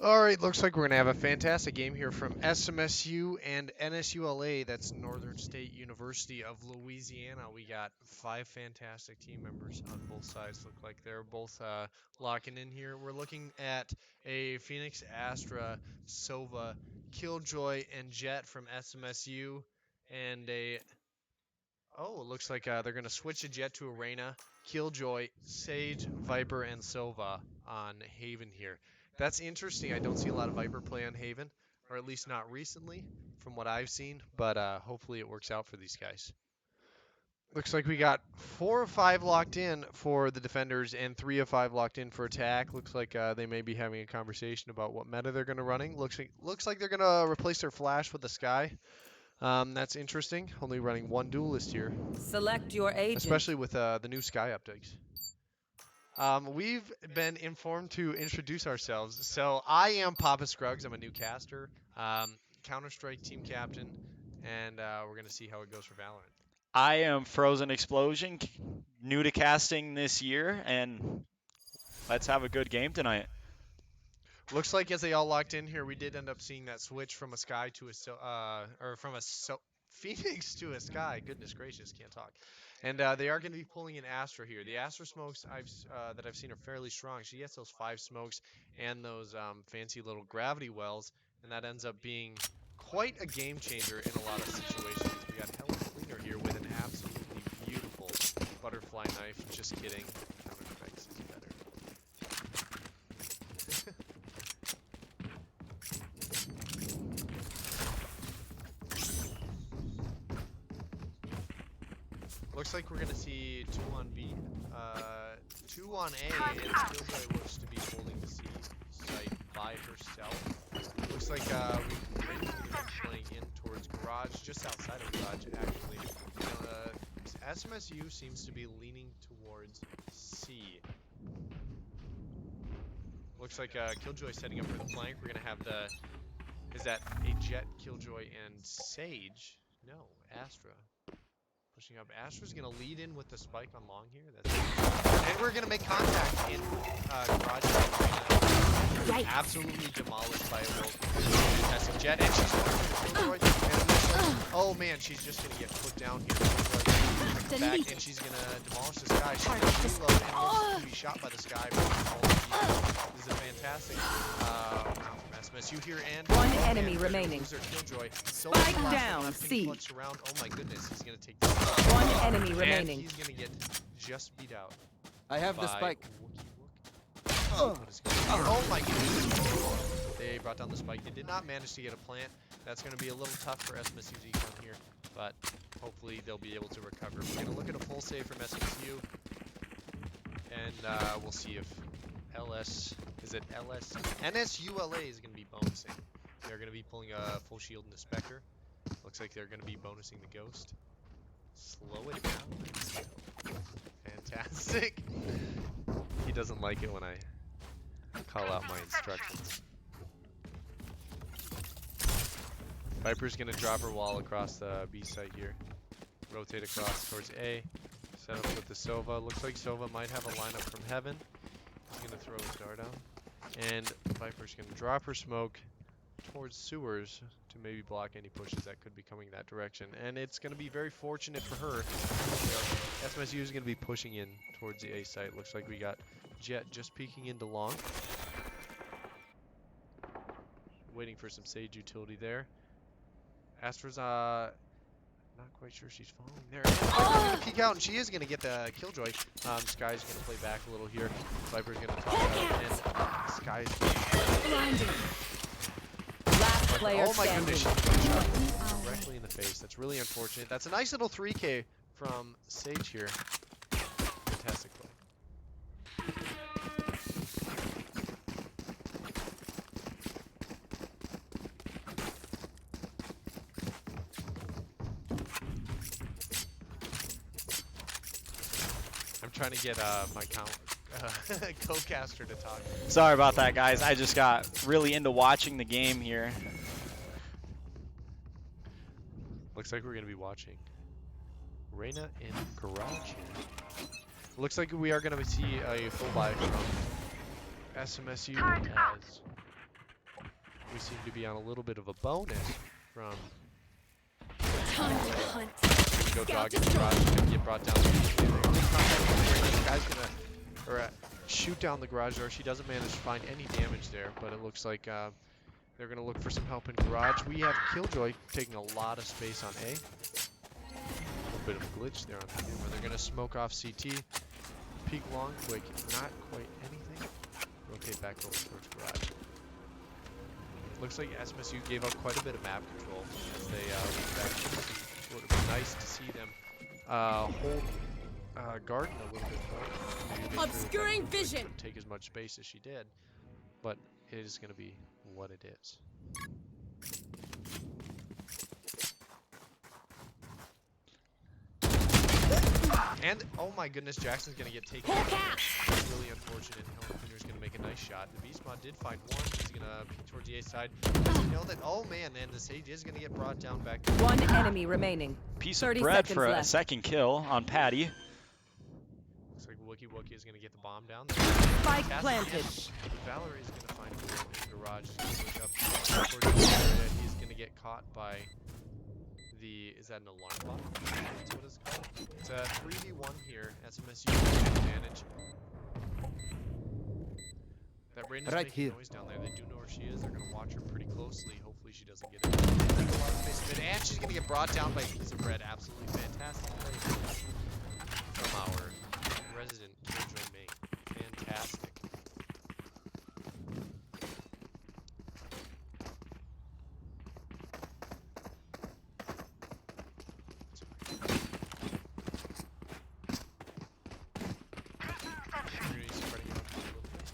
All right, looks like we're going to have a fantastic game here from SMSU and NSULA. That's Northern State University of Louisiana. We got 5 fantastic team members on both sides. Look like they're both locking in here. We're looking at a Phoenix Astra, Sova, Killjoy, and Jet from SMSU, and a it looks like they're going to switch a Jet to Arena, Killjoy, Sage, Viper, and Sova on Haven here. That's interesting. I don't see a lot of Viper play on Haven, or at least not recently from what I've seen, but hopefully it works out for these guys. Looks like we got 4 of 5 locked in for the defenders and 3 of 5 locked in for attack. Looks like they may be having a conversation about what meta they're going to running. Looks like they're going to replace their flash with the Sky. That's interesting. Only running one duelist here. Select your agent. Especially with the new Sky updates. We've been informed to introduce ourselves. So I am Papa Scruggs. I'm a new caster, Counter-Strike team captain, and we're going to see how it goes for Valorant. I am Frozen Explosion, new to casting this year, and let's have a good game tonight. Looks like as they all locked in here, we did end up seeing that switch from a Sky to a Phoenix to a Sky. Goodness gracious, can't talk. And they are going to be pulling an Astra here. The Astra smokes that I've seen are fairly strong. She gets those 5 smokes and those fancy little gravity wells, and that ends up being quite a game changer in a lot of situations. We got Helen Cleaner here with an absolutely beautiful butterfly knife. Just kidding. Counter-Strikes is better. Looks like we're going to see 2 on B, 2 on A, and Killjoy looks to be holding the C site by herself. Looks like we've been playing in towards Garage, just outside of Garage, actually. SMSU seems to be leaning towards C. Looks like Killjoy setting up for the flank. We're going to have is that a Jet, Killjoy, and Sage? No, Astra. Pushing up. Astra's going to lead in with the spike on long here. And we're going to make contact in Garage. Right. Absolutely demolished by a World. Fantastic Jet. And she's going to oh man, she's just going to get put down here. Back, and she's going to demolish this guy. She's going to reload and looks to be shot by the Sky. This is a fantastic SMSU here, and one enemy remaining. Spike down, C. Around. Oh my goodness, he's gonna take this. One enemy and remaining. He's gonna get just beat out. I have the spike. Oh my goodness. They brought down the spike. They did not manage to get a plant. That's gonna be a little tough for SMSU Econ here, but hopefully they'll be able to recover. We're gonna look at a full save from SMSU, and we'll see if NSULA is going to be bonusing. They're going to be pulling a full shield and a Spectre. Looks like they're going to be bonusing the Ghost. Slow it down. Fantastic. He doesn't like it when I call out my instructions. Viper's going to drop her wall across the B site here. Rotate across towards A. Set up with the Sova. Looks like Sova might have a lineup from Heaven. He's going to throw his dart out. And Viper's going to drop her smoke towards sewers to maybe block any pushes that could be coming that direction. And it's going to be very fortunate for her. SMSU is going to be pushing in towards the A site. Looks like we got Jet just peeking into long. Waiting for some Sage utility there. Astra's not quite sure she's following there. Gonna peek out, and she is going to get the Killjoy. Sky's going to play back a little here. Viper's going to talk out, and Sky's blinding. Last player oh my standing. goodness, she's got shot directly in the face. That's really unfortunate. That's a nice little 3K from Sage here. Fantastic play. I'm trying to get my co-caster to talk. Sorry about that, guys. I just got really into watching the game here. Looks like we're going to be watching Reyna in Garage here. Looks like we are going to see a full buy from SMSU as we seem to be on a little bit of a bonus from Time to hunt. Go dog in the garage. He's gonna get brought down. This guy's gonna shoot down the garage door. She doesn't manage to find any damage there, but it looks like they're gonna look for some help in garage. We have Killjoy taking a lot of space on A. A little bit of a glitch there on camera. They're gonna smoke off CT. Peek long, quick, not quite anything. Rotate back over towards garage. Looks like SMSU gave up quite a bit of map control as they lead back. It would have been nice to see them hold Garden a little bit more. Obscuring vision. Take as much space as she did, but it is going to be what it is. And, oh my goodness, Jackson's going to get taken out. That's really unfortunate. Helen Jr. is going to make a nice shot. The Beast Mod did find one. He's going to peek towards the A side. Does he know that? Oh man, and the Sage is going to get brought down back. One enemy remaining. Piece of bread for a left. second kill on Patty. Looks like Wookie is going to get the bomb down. Spike planted. Valerie is going to find him in the garage. He's going to push up towards the area. He's going to get caught by the, is that an alarm bot? That's what it's called. It's a 3v1 here. SMSU advantage. That Brandon's Right making here. noise down there. They do know where she is. They're going to watch her pretty closely. Hopefully she doesn't get it. There's a lot of space in it. And she's going to get brought down by a piece of bread. Absolutely fantastic play from our resident Killjoy main. Fantastic.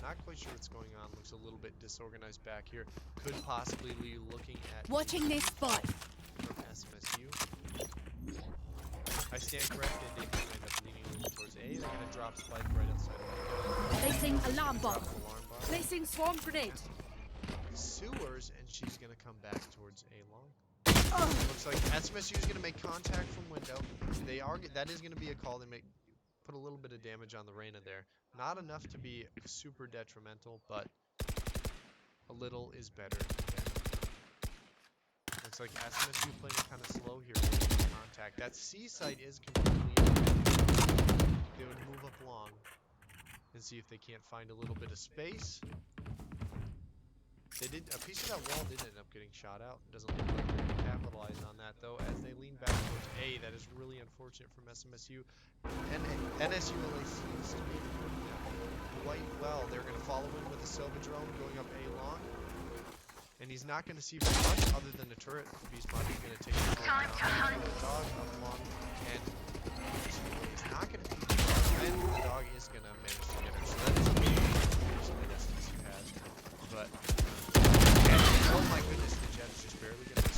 Not quite sure what's going on. Looks a little bit disorganized back here. Could possibly be looking at Watching this spot. from SMSU. I stand corrected. They do end up leaning a little towards A. They're going to drop Spike right outside of the Placing alarm bomb. alarm bar. Placing swarm grenade. Sewers, and she's going to come back towards A long. Looks like SMSU is going to make contact from window. They are. That is going to be a call. They put a little bit of damage on the Reyna there. Not enough to be super detrimental, but a little is better than. Looks like SMSU playing it kind of slow here with contact. That C site is completely empty. They would move up long and see if they can't find a little bit of space. They did a piece of that wall did end up getting shot out. It doesn't look like they're going to capitalize on that though as they lean back towards A. That is really unfortunate from SMSU. And NSULA seems to be doing that quite well. They're going to follow in with a Sova drone going up A long. And he's not going to see very much other than the turret. Beast Mod is going to take the drone down. The dog up long. And he's not going to beat the dog. And the dog is going to manage to get her. So that is a big information that SMSU has. But oh my goodness, the jet is just barely getting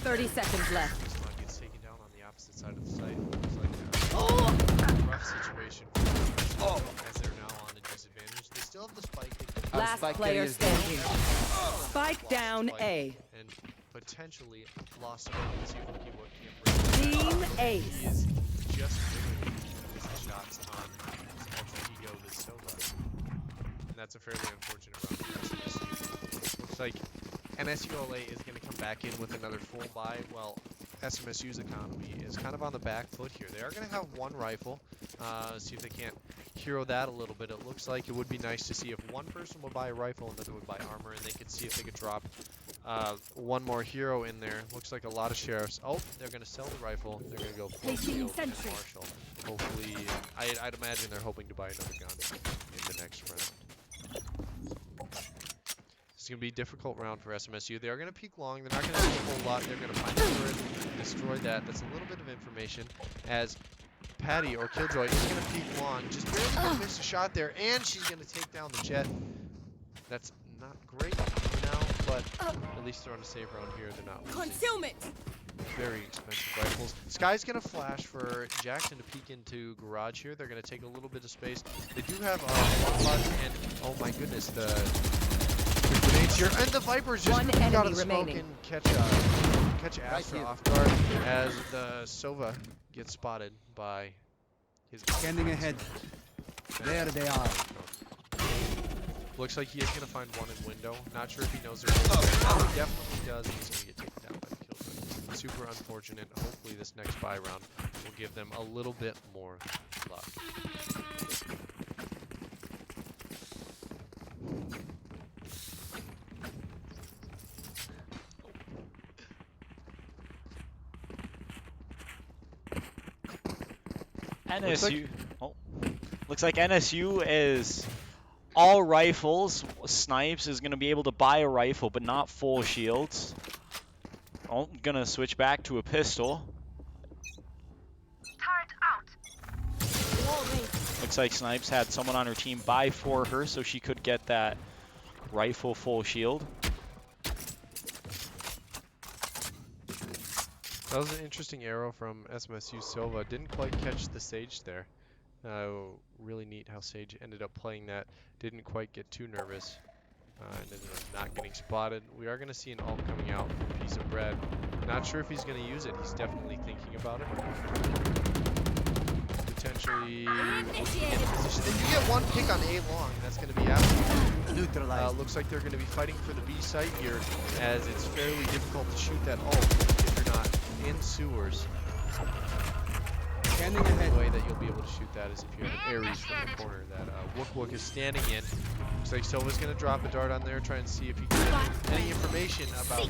30 seconds left. Beast Mod gets taken down on the opposite side of the site. Looks like a rough situation for them as they're now on a disadvantage. They still have the spike. Last Spike player carriers standing. Lost Spike down spike A. and potentially lost spike. Let's see if Wookie can't break it. Team Ace. He is just doing his shots on his ultra ego, the Sova. And that's a fairly unfortunate round for SMSU. Looks like NSULA is going to come back in with another full buy. Well, SMSU's economy is kind of on the back foot here. They are going to have one rifle. See if they can't hero that a little bit. It looks like it would be nice to see if one person would buy a rifle and another would buy armor, and they could see if they could drop one more hero in there. Looks like a lot of sheriffs. Oh, they're going to sell the rifle. They're going to go full field and Marshall. Hopefully, I'd imagine they're hoping to buy another gun in the next round. It's going to be a difficult round for SMSU. They are going to peek long. They're not going to do a whole lot. They're going to find the turret, destroy that. That's a little bit of information as Patty or Killjoy is going to peek long. Just barely going to miss a shot there, and she's going to take down the jet. That's not great for now, but at least they're on a safe round here. They're not losing. Concealment. Very expensive rifles. Sky's going to flash for Jackson to peek into garage here. They're going to take a little bit of space. They do have one button, and oh my goodness, the grenades here, and the Vipers just got to smoke and catch Astra off guard as the Sova gets spotted by his. Scanning ahead. There they are. Looks like he is going to find one in window. Not sure if he knows they're both there. No, he definitely does. He's going to get taken down by the Killjoy. Super unfortunate. Hopefully this next buy round will give them a little bit more luck. NSU. Looks like NSU is all rifles. Snipes is going to be able to buy a rifle, but not full shields. Oh, gonna switch back to a pistol. Looks like Snipes had someone on her team buy for her, so she could get that rifle full shield. That was an interesting arrow from SMSU Silva. Didn't quite catch the Sage there. Really neat how Sage ended up playing that. Didn't quite get too nervous. And ended up not getting spotted. We are going to see an ult coming out from Piece of Bread. Not sure if he's going to use it. He's definitely thinking about it. Potentially looking in position. They do get one pick on A long. That's going to be absolutely neutralized. Looks like they're going to be fighting for the B site here, as it's fairly difficult to shoot that ult if you're not in sewers. The way that you'll be able to shoot that is if you have an Ares from the corner that Wook is standing in. Looks like Silva's going to drop a dart on there, try and see if he can get any information about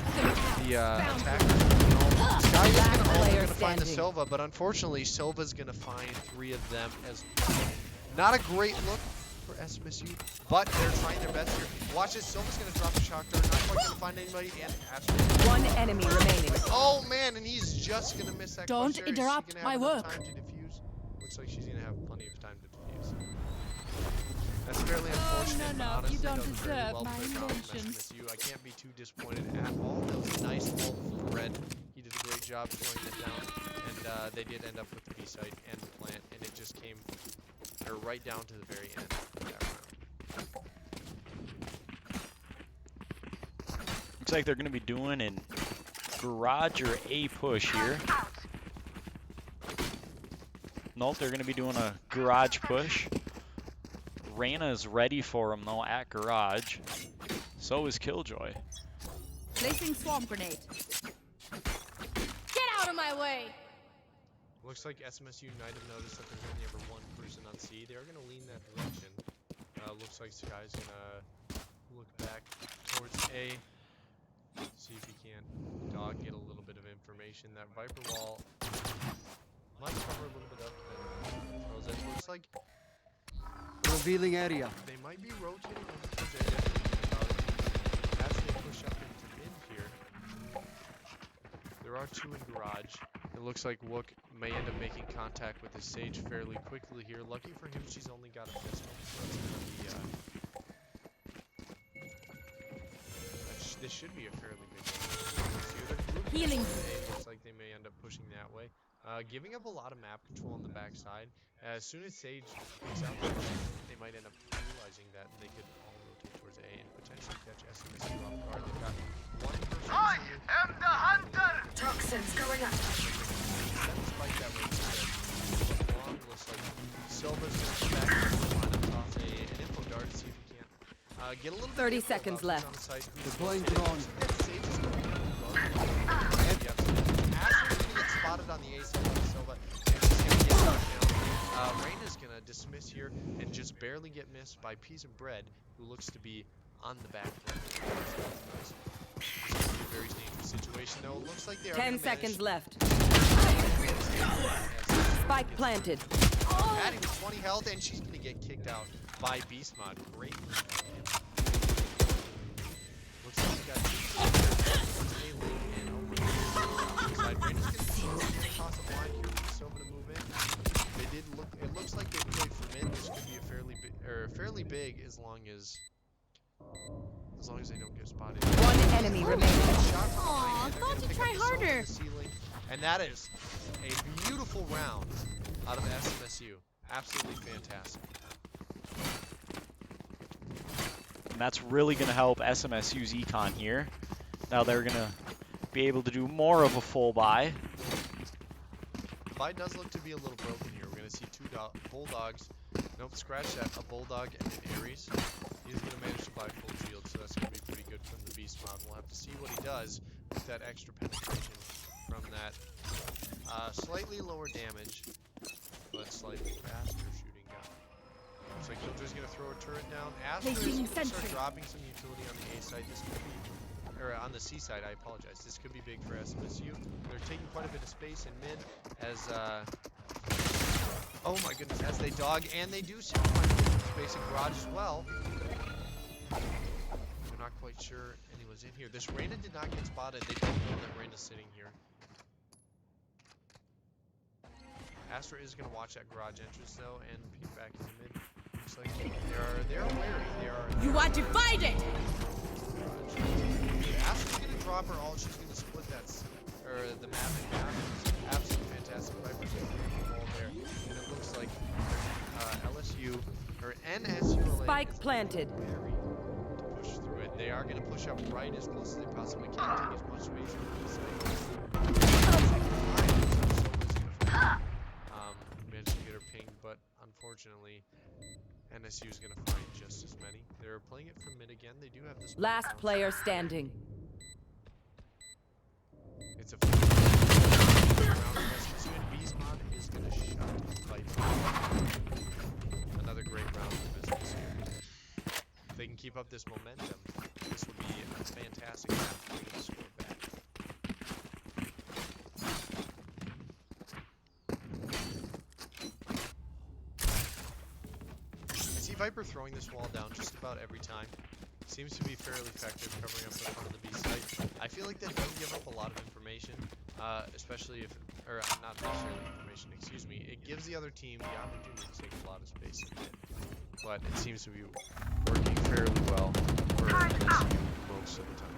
the attackers. Sky is going to find the Silva, but unfortunately Silva's going to find 3 of them as well. Not a great look for SMSU, but they're trying their best here. Watch this, Silva's going to drop a shock dart, not quite going to find anybody, and absolutely. One enemy remaining. Oh man, and he's just going to miss that. Don't interrupt my work. Time to defuse. Looks like she's going to have plenty of time to defuse. That's fairly unfortunate. No, honestly, you don't that was very deserve well my played out from inventions. SMSU. I can't be too disappointed at all. That was a nice ult from Red. He did a great job slowing it down, and they did end up with the B site and the plant, and it just came right down to the very end of that round. Looks like they're going to be doing an garage or A push here. Nope, they're going to be doing a garage push. Reyna is ready for him though at garage. So is Killjoy. Placing swarm grenade. Get out of my way! Looks like SMSU might have noticed that there's only ever one person on C. They are going to lean that direction. Looks like Sky's going to look back towards A. See if he can get a little bit of information. That Viper wall might cover a little bit up. It looks like revealing area. they might be rotating towards A as they push up into mid here. There are 2 in garage. It looks like Wook may end up making contact with his Sage fairly quickly here. Lucky for him, she's only got a pistol. So that's going to be, this should be a fairly big one. Healing. Looks like they may end up pushing that way. Giving up a lot of map control on the backside. As soon as Sage picks out, they might end up realizing that they could all rotate towards A and potentially catch SMSU off guard. They've got one person. I am the hunter! Toxins going up. Despite that way, long looks like Silva's going to come back and line up toss an info dart to see if he can get a little bit 30 seconds left. Deploying drone. Sage is going to be As he's going to get spotted on the A side by Silva, and she's going to get knocked down. Reyna's going to dismiss here and just barely get missed by Piece of Bread, who looks to be on the back foot. This is going to be a very dangerous situation, though. It looks like they are 10 seconds left. Spike Spike planted. Adding 20 health, and she's going to get kicked out by Beast Mod. Great. Looks like we got toss a blind here for Silva to move in. They did look. It looks like they played for mid. This could be a fairly big as long as they don't get spotted. One enemy remaining. Aw, thought you'd try harder. And that is a beautiful round out of SMSU. Absolutely fantastic. And that's really going to help SMSU's econ here. Now they're going to be able to do more of a full buy. Buy does look to be a little broken here. We're going to see 2 bulldogs. Nope, scratch that. A bulldog and an Ares. He's going to manage to apply full shield, so that's going to be pretty good from the beast mod. We'll have to see what he does with that extra penetration from that slightly lower damage, but slightly faster shooting gun. Looks like Killjoy's going to throw a turret down. Astra is going to start dropping some utility on the A side. This could be, or on the C side, I apologize. This could be big for SMSU. They're taking quite a bit of space in mid as, oh my goodness, as they dog, and they do seem to find space in garage as well. They're not quite sure anyone's in here. This Reyna did not get spotted. They don't know that Reyna's sitting here. Astra is going to watch that garage entrance though and peek back in the mid. Looks like they're wary. You are divided! Astra's going to drop her ult. She's going to split that, the map in half. Absolutely fantastic. Viper's going to clear the wall there. And it looks like LSU, or NSULA Spike is planted. wary to push through it. They are going to push up right as close as they possibly can, take as much space from the side. Managed to get her pinged, but unfortunately, NSU is going to find just as many. They're playing it from mid again. They do have this. Last player standing. It's a round. SMSU and B's mod is going to shut Viper. Another great round for SMSU. If they can keep up this momentum, this will be a fantastic half to get the score back. I see Viper throwing this wall down just about every time. Seems to be fairly effective covering up the front of the B site. I feel like that does give up a lot of information, especially if, or not necessarily information, excuse me. It gives the other team the opportunity to take a lot of space in mid, but it seems to be working fairly well for NSU most of the time.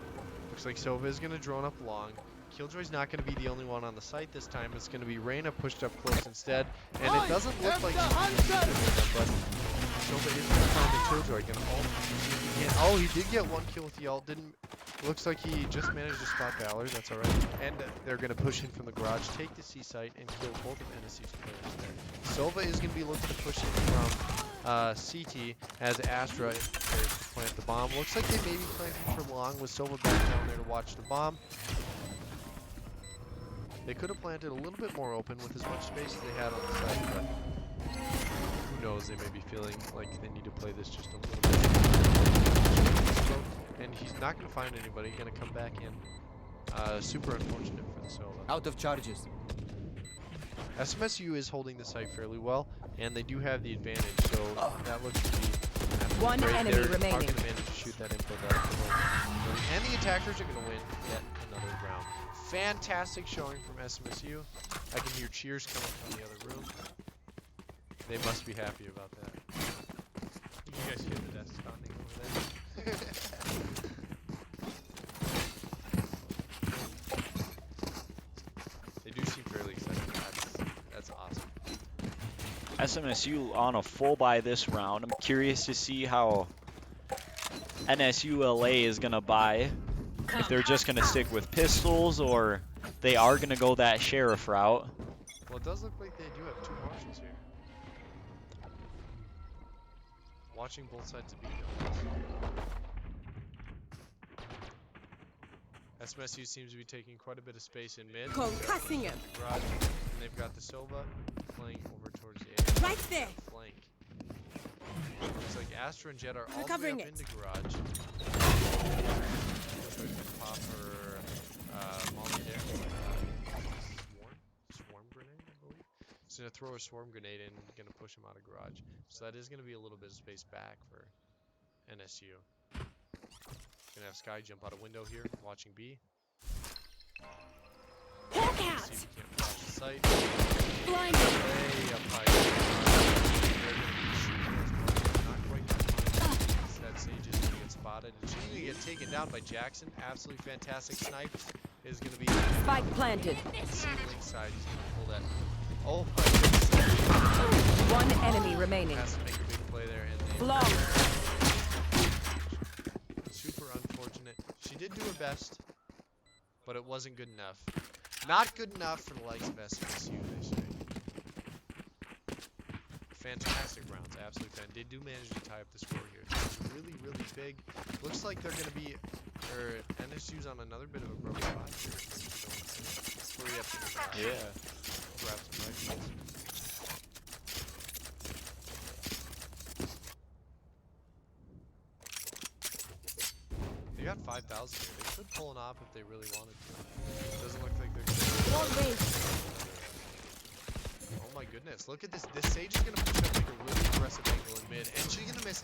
Looks like Sova is going to drone up long. Killjoy's not going to be the only one on the site this time. It's going to be Reyna pushed up close instead, and it doesn't look like he's going to do that, but Sova is going to find the Killjoy. Going to ult. Oh, he did get one kill with the ult. Looks like he just managed to spot Valor. That's all right. And they're going to push in from the garage, take the C site, and kill both of NSU's players there. Sova is going to be looking to push in from CT as Astra is prepared to plant the bomb. Looks like they may be planting for long with Sova back down there to watch the bomb. They could have planted a little bit more open with as much space as they had on the side, but who knows, they may be feeling like they need to play this just a little bit. And he's not going to find anybody, he's going to come back in. Super unfortunate for the solo. Out of charges. SMSU is holding the site fairly well, and they do have the advantage, so that looks to be One great. enemy They're remaining. going to manage to shoot that info down. And the attackers are going to win yet another round. Fantastic showing from SMSU. I can hear cheers coming from the other room. They must be happy about that. You guys hear the desk pounding over there? They do seem fairly excited. That's awesome. SMSU on a full buy this round. I'm curious to see how NSULA is going to buy. If they're just going to stick with pistols or they are going to go that sheriff route. Well, it does look like they do have two marshals here. Watching both sides of B. SMSU seems to be taking quite a bit of space in mid. Concussing him. Garage, and they've got the Sova playing over towards the A. Right there. Flank. Looks like Astra and Jet are all the way Recovering up it. into garage. Pop her molly there. Swarm grenade, I believe. He's gonna throw a swarm grenade in, gonna push him out of garage. So that is gonna be a little bit of space back for NSU. Gonna have Sky jump out a window here, watching B. Hawk See out. if he can't flash the sight. Blinded. Way up high. They're gonna be shooting those marks. Not quite gonna find it. That Sage is gonna get spotted. And she's gonna get taken down by Jackson. Absolutely fantastic snipe is gonna be Spike planted. ceiling side. He's gonna pull that. Oh my goodness. One enemy remaining. Has to make a big play there. And they Flawless. super unfortunate. She did do her best, but it wasn't good enough. Not good enough for the likes of SMSU, they say. Fantastic rounds, absolutely fan. They do manage to tie up the score here. really, really big. Looks like they're gonna be, or NSU's on another bit of a rough spot here. Hurry up and grab some rifles. They got 5,000 here. They could pull it off if they really wanted to. Doesn't look like they're gonna. Won't wait. Oh my goodness, look at this. This Sage is going to push up like a really aggressive angle in mid, and she's going to miss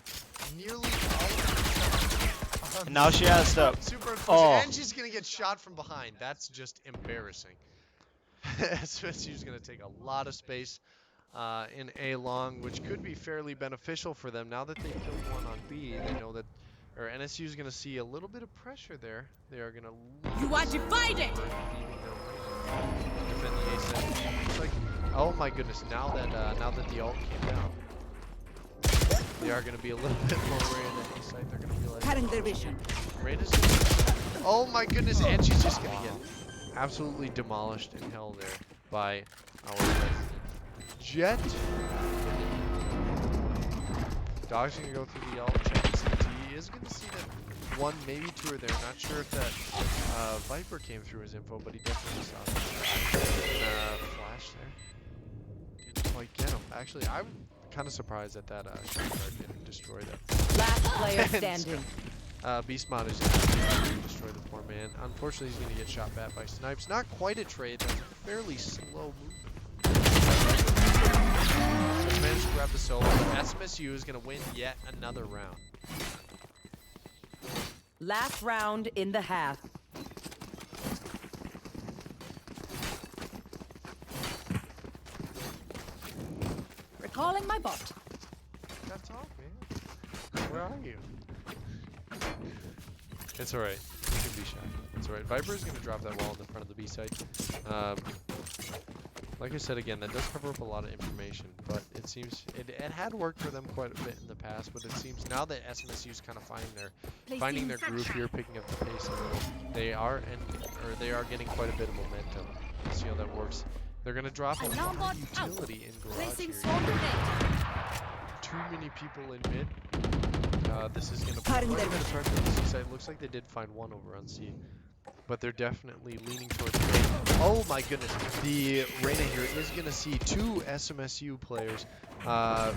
nearly all of her And now she has to. super close, Oh. and she's going to get shot from behind. That's just embarrassing. SMSU's going to take a lot of space in A long, which could be fairly beneficial for them. Now that they killed one on B, they know that, or NSU is going to see a little bit of pressure there. They are going to You are divided. defend the A side. It's like, oh my goodness! Now that the ult came down, they are going to be a little bit more wary of that A side. They're going to realize. Cutting their vision. Reyna's oh my goodness! And she's just going to get absolutely demolished in hell there by our Jet. Dog's going to go through the ult. Check CT. He is going to see that one, maybe two are there. Not sure if that Viper came through his info, but he definitely saw it. Flash there. Didn't quite get him. Actually, I'm kind of surprised that that shot card didn't destroy that. Last player standing. Beast Mod is going to destroy the poor man. Unfortunately, he's going to get shot back by Snipes. Not quite a trade. That's a fairly slow movement. Just managed to grab the solo. SMSU is going to win yet another round. Last round in the half. Recalling my bot. That's all, man. Where are you? It's alright. You can be shy. It's alright. Viper is going to drop that wall in the front of the B side. Like I said again, that does cover up a lot of information, but it seems it had worked for them quite a bit in the past. But it seems now that SMSU is kind of finding their groove here, picking up the pace a little, they are getting quite a bit of momentum. Let's see how that works. They're gonna drop a lot of utility in garage here. Too many people in mid. This is gonna Cutting put their a start to the C side. Looks like they did find one over on C. But they're definitely leaning towards A. Oh my goodness. The Reyna here is going to see two SMSU players down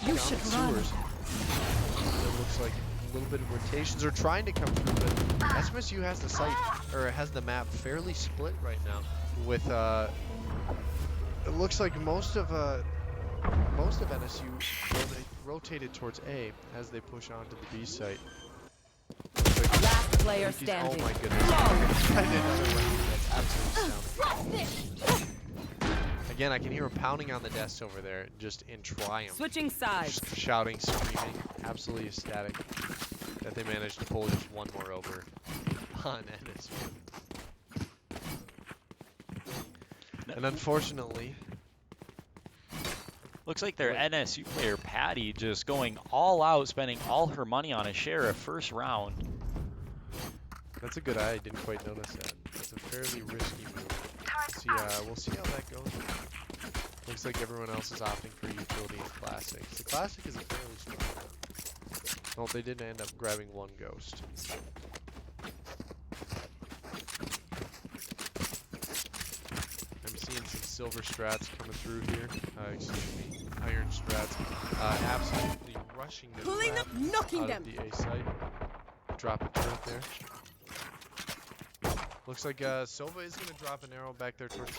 the sewers. It looks like a little bit of rotations are trying to come through, but SMSU has the site, or has the map fairly split right now with, it looks like most of NSU rotated towards A as they push onto the B site. Last player Oh standing. my goodness. I did another round. That's absolutely astounding. Again, I can hear him pounding on the desk over there, just in triumph. Switching sides. Just shouting, screaming, absolutely ecstatic that they managed to pull just one more over on NSU. And unfortunately, Looks like their NSU player Patty just going all out, spending all her money on a sheriff first round. that's a good eye. I didn't quite notice that. That's a fairly risky move. We'll see how that goes. Looks like everyone else is opting for utility and classic. The classic is a fairly strong round. Well, they did end up grabbing one ghost. I'm seeing some silver strats coming through here. Excuse me, iron strats. Absolutely rushing the Pulling crap up, knocking out them. of the A site. Drop a turret there. Looks like Sova is going to drop an arrow back there towards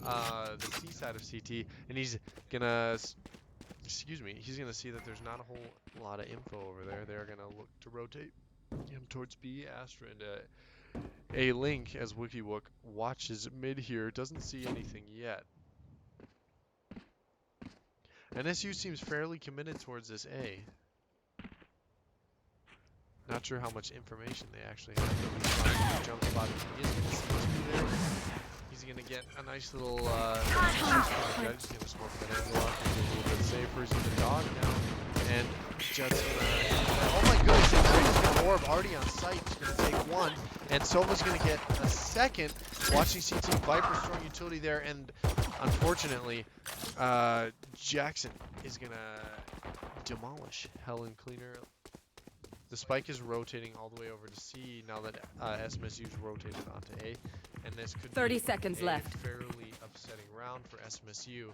the C side of CT, and he's going to, he's going to see that there's not a whole lot of info over there. They're going to look to rotate him towards B. Astra and A Link, as WikiWook watches mid here, doesn't see anything yet. NSU seems fairly committed towards this A. Not sure how much information they actually have. He's jump spot. He is going to see two there. He's going to get a nice little. He's going to smoke that angle off. He's a little bit safer. He's in the dog now, and Jet's going to. Oh my goodness! He's going to orb already on site. He's going to take one, and Sova's going to get a second. Watching CT Viper strong utility there, and unfortunately, Jackson is going to demolish Helen Cleaner. The spike is rotating all the way over to C now that SMSU's rotated onto A, and this could 30 be seconds a left. fairly upsetting round for SMSU.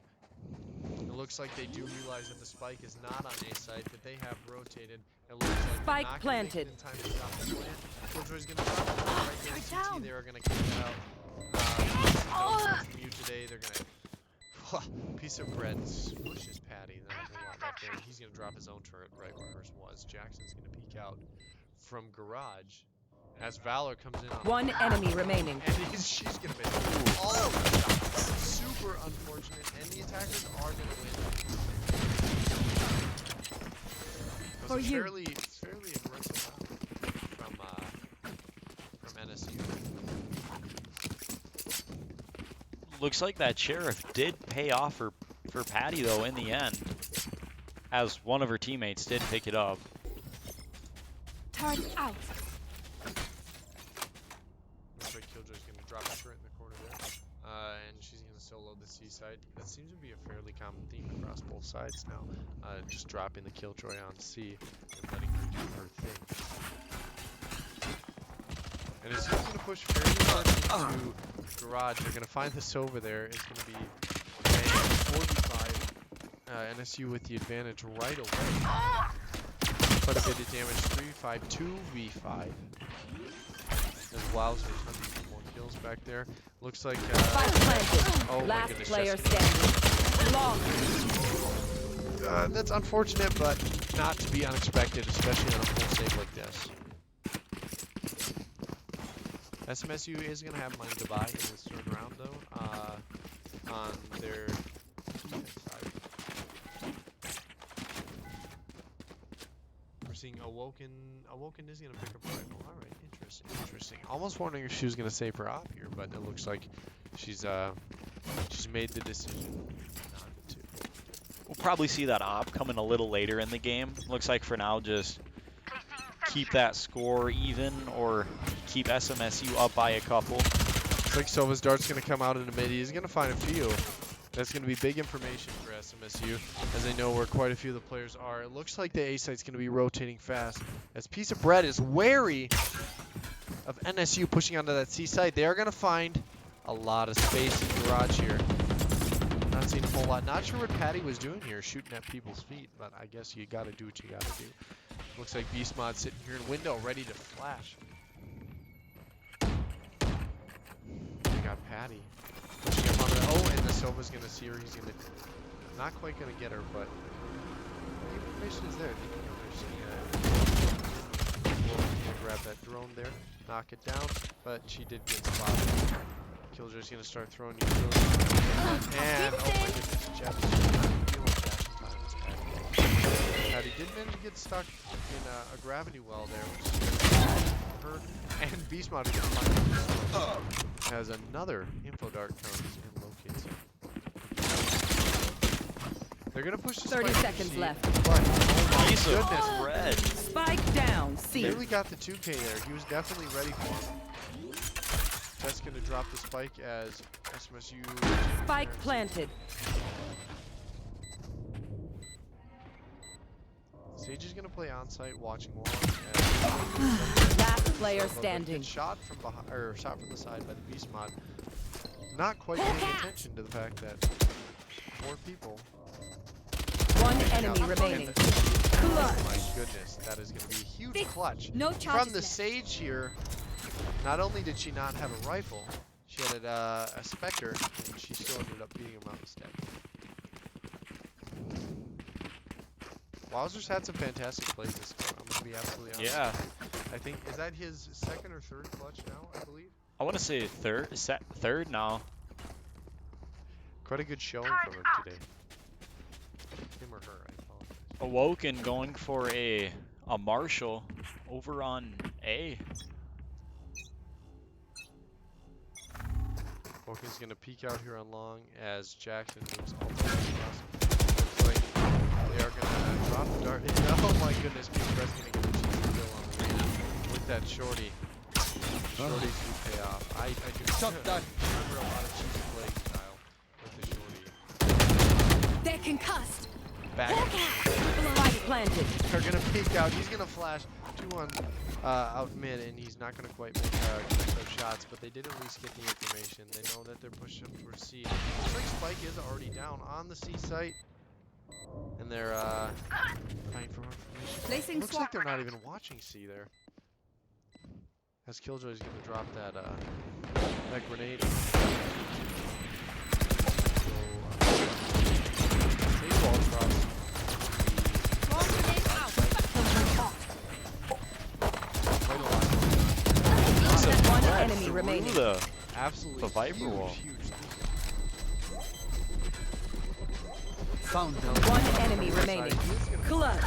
It looks like they do realize that the spike is not on A site, that they have rotated. It looks like Spike they're not gonna make planted. it in time to stop the plant. Killjoy's gonna drop it right there in CT. They are gonna kick it out. No from you today. They're gonna piece of bread smushes Patty. Not a whole lot left there. He's gonna drop his own turret right where hers was. Jackson's gonna peek out from garage as Valor comes in on One enemy remaining. and she's gonna miss all of the shots. Super unfortunate, and the attackers are gonna win. It For was a you. fairly aggressive round from NSU. Looks like that sheriff did pay off for Patty though in the end, as one of her teammates did pick it up. Turn out. Looks like Killjoy's gonna drop a turret in the corner there, and she's gonna solo the C side. That seems to be a fairly common theme across both sides now. Just dropping the Killjoy on C and letting her do her thing. And it's just gonna push fairly hard into garage. They're gonna find this over there. It's gonna be a 45. NSU with the advantage right away. Quite a bit of damage. 3v5, 2v5. As Wowzer's hunting for more kills back there. Looks like Spike planted. oh my Last goodness, player Jessica. standing. Long. That's unfortunate, but not to be unexpected, especially on a full save like this. SMSU is going to have money to buy in this third round, though, on their defense side. We're seeing Awoken. Awoken is going to pick up a rifle. All right, interesting. Almost wondering if she was going to save her op here, but it looks like she's made the decision not to. We'll probably see that op coming a little later in the game. Looks like for now, just keep that score even or keep SMSU up by a couple. Looks like Sova's dart's going to come out in the mid. He's going to find a few. That's going to be big information for SMSU, as they know where quite a few of the players are. It looks like the A site's going to be rotating fast, as Piece of Bread is wary of NSU pushing onto that C site. They are going to find a lot of space in garage here. Not seeing a whole lot. Not sure what Patty was doing here, shooting at people's feet, but I guess you got to do what you got to do. Looks like Beast Mod sitting here in window, ready to flash. We got Patty. Pushing up on the, oh, and the Sova's going to see her. He's going to, not quite going to get her, but the information is there. They're going to grab that drone there, knock it down, but she did get spotted. Killjoy's going to start throwing utilities. And, oh my goodness, Jeff is feeling Jackson time this Patty. Patty did manage to get stuck in a gravity well there, which is her. And Beast Mod is going to find as another info dart comes and locates him. They're going to push the 30 spike seconds to left. But, oh my Piece of goodness. bread. Spike down. C. Nearly got the 2K there. He was definitely ready for him. That's going to drop the spike as SMSU. Spike planted. Sage is going to play on-site, watching long. Last player standing. Shot from behind, or shot from the side by the Beast Mod. Not quite paying attention to the fact that 4 people. One enemy remaining. Oh my goodness, that is going to be a huge clutch. No From charges the left. Sage here, not only did she not have a rifle, she had a Spectre, and she still ended up beating him out instead. Wowzer's had some fantastic plays this game. I'm going to be absolutely honest. Yeah, I think, is that his second or third clutch now, I believe? I want to say third now. Quite a good showing from him today. Him or her, I apologize. Awoken going for a Marshall over on A. Woken's going to peek out here on long as Jackson moves all the way across. Looks like they are going to drop the dart. Oh my goodness, Pete's Brett's going to get a cheesy kill on the Reyna with that shorty. Shorties do pay off. I do remember a lot of cheesy play style with the shorty. They're concussed. Back. Spike planted. They're gonna peek out. He's gonna flash 2 on out mid, and he's not gonna quite make connect those shots. But they did at least get the information. They know that they're pushing towards C. Looks like Spike is already down on the C site, and they're fighting for more information. Placing Looks like they're not even watching C there. As Killjoy's gonna drop that grenade. So, wall cross. Bomb grenade out. Quite a lot. One Right enemy through remaining. Absolutely The Viper huge, wall. huge. Found them. One enemy remaining. Clutch.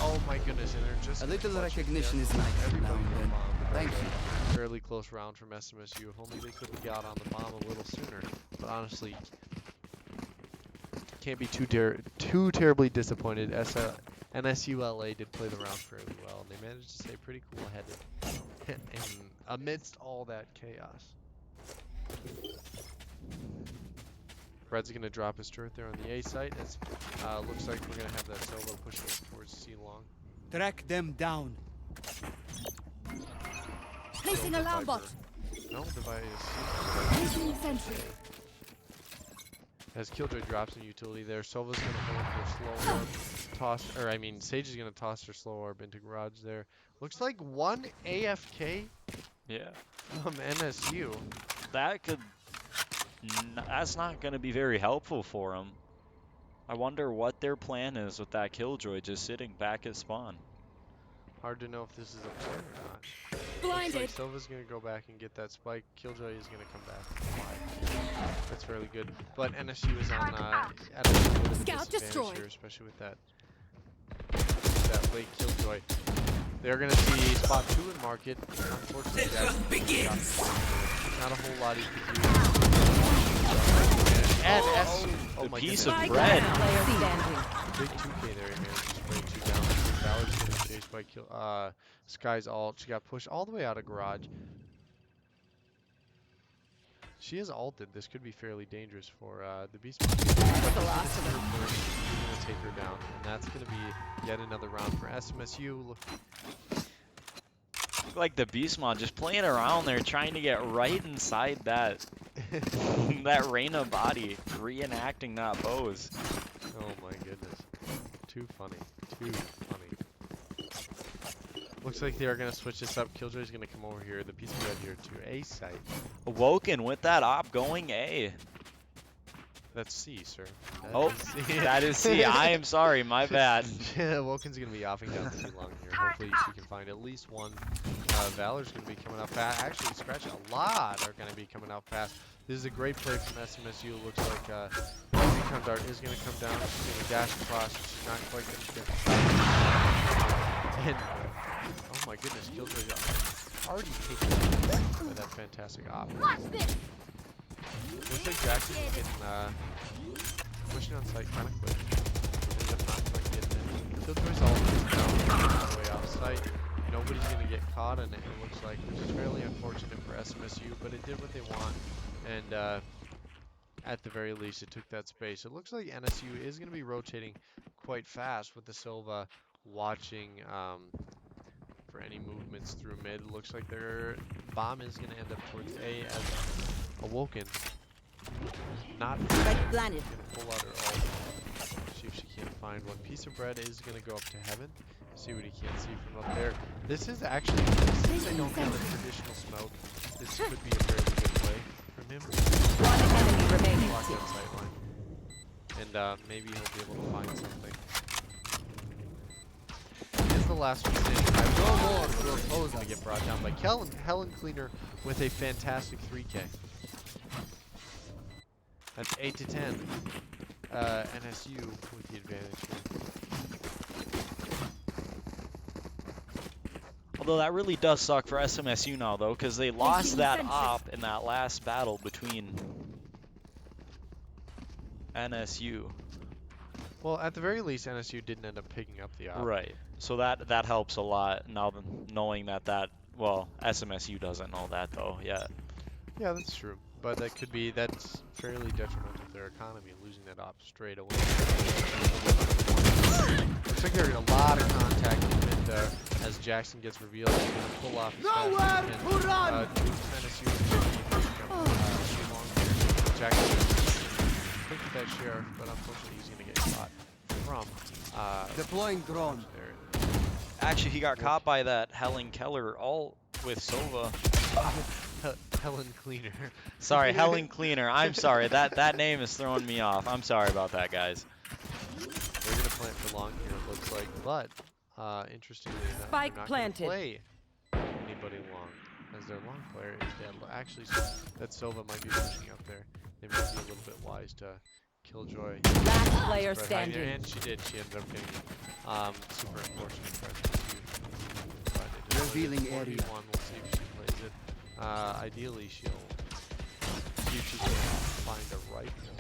Oh my goodness, and they're just A little clutching recognition there. is nice now Everybody and on then. bomb. Thank you. Fairly close round from SMSU. If only they could have got on the bomb a little sooner. But honestly, can't be too terribly disappointed. NSULA did play the round fairly well, and they managed to stay pretty cool-headed amidst all that chaos. Fred's going to drop his turret there on the A site. It's, looks like we're going to have that solo pushing towards C long. Track them down. Placing alarm bot. No, device. Placing sentry. As Killjoy drops in utility there, Sova's going to hold her slow orb. Sage is going to toss her slow orb into garage there. Looks like one AFK Yeah. from NSU. That could... That's not going to be very helpful for them. I wonder what their plan is with that Killjoy just sitting back at spawn. Hard to know if this is a plan or not. Blinded. Looks like Sova's going to go back and get that spike. Killjoy is going to come back. That's fairly good. But NSU is on at a little bit of a Scout disadvantage destroyed. here, especially with that late Killjoy. They're going to see spot 2 in market. Unfortunately, begins. Not a whole lot he can do. And oh The my piece goodness. of bread. Player standing. Big 2K there, man. Just bring 2 down. Valor's getting chased by Sky's ult. She got pushed all the way out of garage. She is ulted. This could be fairly dangerous for the Beast. But he's going to take her down, and that's going to be yet another round for SMSU. Look, Like the Beastmon just playing around there, trying to get right inside that that Reyna body, reenacting that pose. oh my goodness, too funny, too funny. Looks like they are going to switch this up. Killjoy's going to come over here. The piece of red here to A site. Awoken with that op going A. That's C, sir. That Oh, is C. that is C. I am sorry, my bad. Yeah, Woken's going to be offing down C long here. Hopefully she can find at least one. Valor's going to be coming out fast. Actually, Scratch a lot are going to be coming out fast. This is a great play from SMSU. Looks like Recon Dart is going to come down. She's going to dash across. She's not quite going to get the shot. And, oh my goodness, Killjoy got already taken by that fantastic op. Looks like Jackson's getting pushing on site kind of quick. Ends up not quite getting it. Killjoy's all the way off site. Nobody's going to get caught in it, it looks like, which is fairly unfortunate for SMSU, but it did what they want, and at the very least, it took that space. It looks like NSU is going to be rotating quite fast with the Silva watching for any movements through mid. It looks like their bomb is going to end up towards A as Awoken. Not Red planet. going to pull out her ult. See if she can find one. Piece of bread is going to go up to heaven. See what he can see from up there. This is actually, since they don't have a traditional smoke, this could be a fairly good play from him. One enemy remaining. Block that sight line. And maybe he'll be able to find something. Here's the last one standing. No more. We're going to get brought down by Helen Cleaner with a fantastic 3K. That's 8 to 10. NSU with the advantage here. Although that really does suck for SMSU now, though, because they lost that op in that last battle between NSU. Well, at the very least, NSU didn't end up picking up the op. Right. So that helps a lot now, knowing that well, SMSU doesn't know that though yet. Yeah, that's true. But that's fairly detrimental to their economy, losing that op straight away. Looks like there's a lot of contact in mid there as Jackson gets revealed. He's going to pull off his Nowhere to run! NSU is going to be pushing up long here. Jackson quick with that sheriff, but unfortunately he's going to get caught from Deploying drone. there. Actually, he got caught by that Helen Keller all with Sova. Helen Cleaner. Sorry, Helen Cleaner. I'm sorry. That name is throwing me off. I'm sorry about that, guys. They're going to plant for long here, it looks like, but interestingly enough, Spike they're not planted. going to play anybody long, as their long player is dead. Actually, that Sova might be pushing up there. They might be a little bit wise to Killjoy. Last player Spread high there, standing. and she did. She ended up getting it. Super unfortunate for SMSU. But it is Revealing what it is. area. 41. We'll see if she plays it. Ideally, she'll see if she can find a rifle.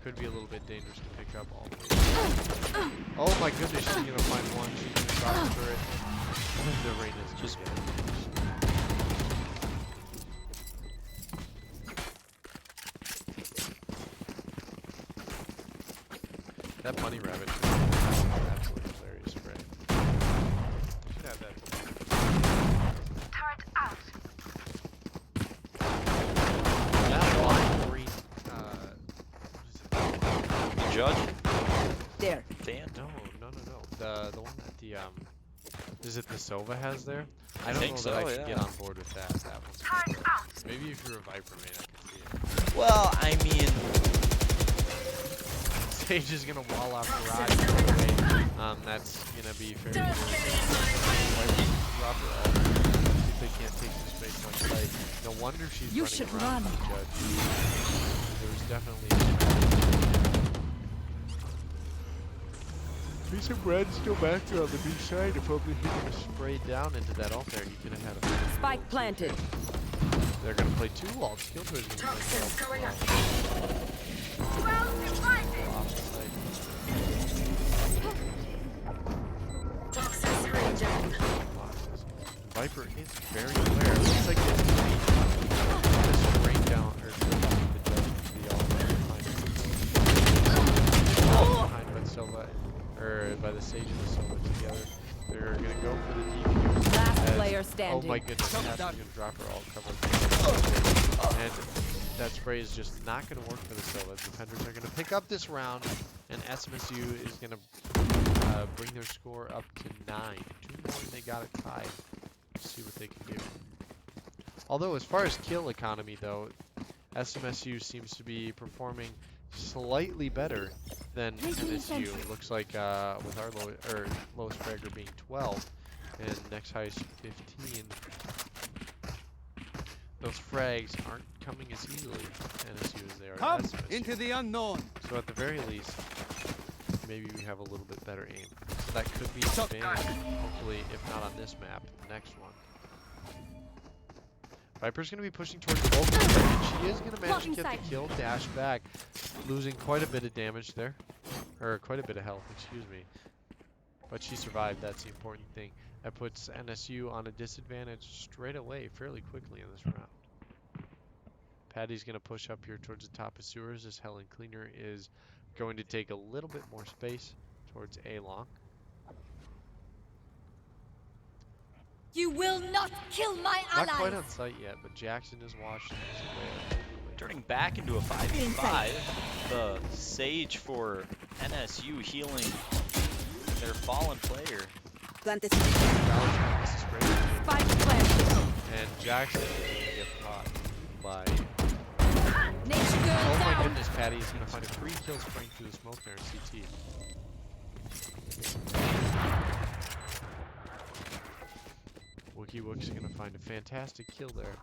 Could be a little bit dangerous to pick up all the way. Oh my goodness, she's gonna find one. She's gonna drop the turret. The rain is just that bunny rabbit is absolutely hilarious spray. Should have that. Turret out. That line green, what is it? Judge? There. Dan? No. The one that the is it the Sova has there? I don't think know so, that I should yeah. get on board with that. That one's Turret out. maybe if you're a Viper man, I can see it. Well, I mean, Sage is gonna wall off Garage right away. That's gonna be fairly good. Drop her all. See if they can't take some space on play. No wonder she's You running should around run. the Judge. There's definitely a strategy. Piece of bread still back there on the B side. If only he could have sprayed down into that ult there, he could have had a Spike planted. They're gonna play two ults. Killjoy's gonna play Toxins going up. off the site. Toxins screen down. Viper is very aware. It looks like it's just rain down or the judge to the all behind by Silva or by the Sage and the Silva together. They're gonna go for the defuse. Last as- player Oh standing. my goodness, Cass is gonna drop her all cover. And that spray is just not gonna work for the Silva. The Defenders are gonna pick up this round, and SMSU is gonna bring their score up to 9. 2 more and they got it tied. Let's see what they can do. Although as far as kill economy though, SMSU seems to be performing slightly better than NSU. Looks like with our lowest fragger being 12 and next highest 15, those frags aren't coming as easily NSU as they are Come SMSU. into the unknown. So at the very least, maybe we have a little bit better aim. So that could be an Shot. advantage, hopefully, if not on this map, the next one. Viper's going to be pushing towards the Vulcan, and she is going to manage to Blocking get sight. the kill, dash back, losing quite a bit of damage there. Or quite a bit of health, excuse me. But she survived, that's the important thing. That puts NSU on a disadvantage straight away, fairly quickly in this round. Patty's going to push up here towards the top of sewers as Helen Cleaner is going to take a little bit more space towards A long. You will not kill my Not quite allies. on site yet, but Jackson is watching his way. turning back into a 5v5. The Sage for NSU healing their fallen player. Plant this. This is great. Spike planted. And Jackson is going to get caught by... Nature girl Oh my down. goodness, Patty is going to find a free kill spraying through the smoke there in CT. Wookie Wook's going to find a fantastic kill there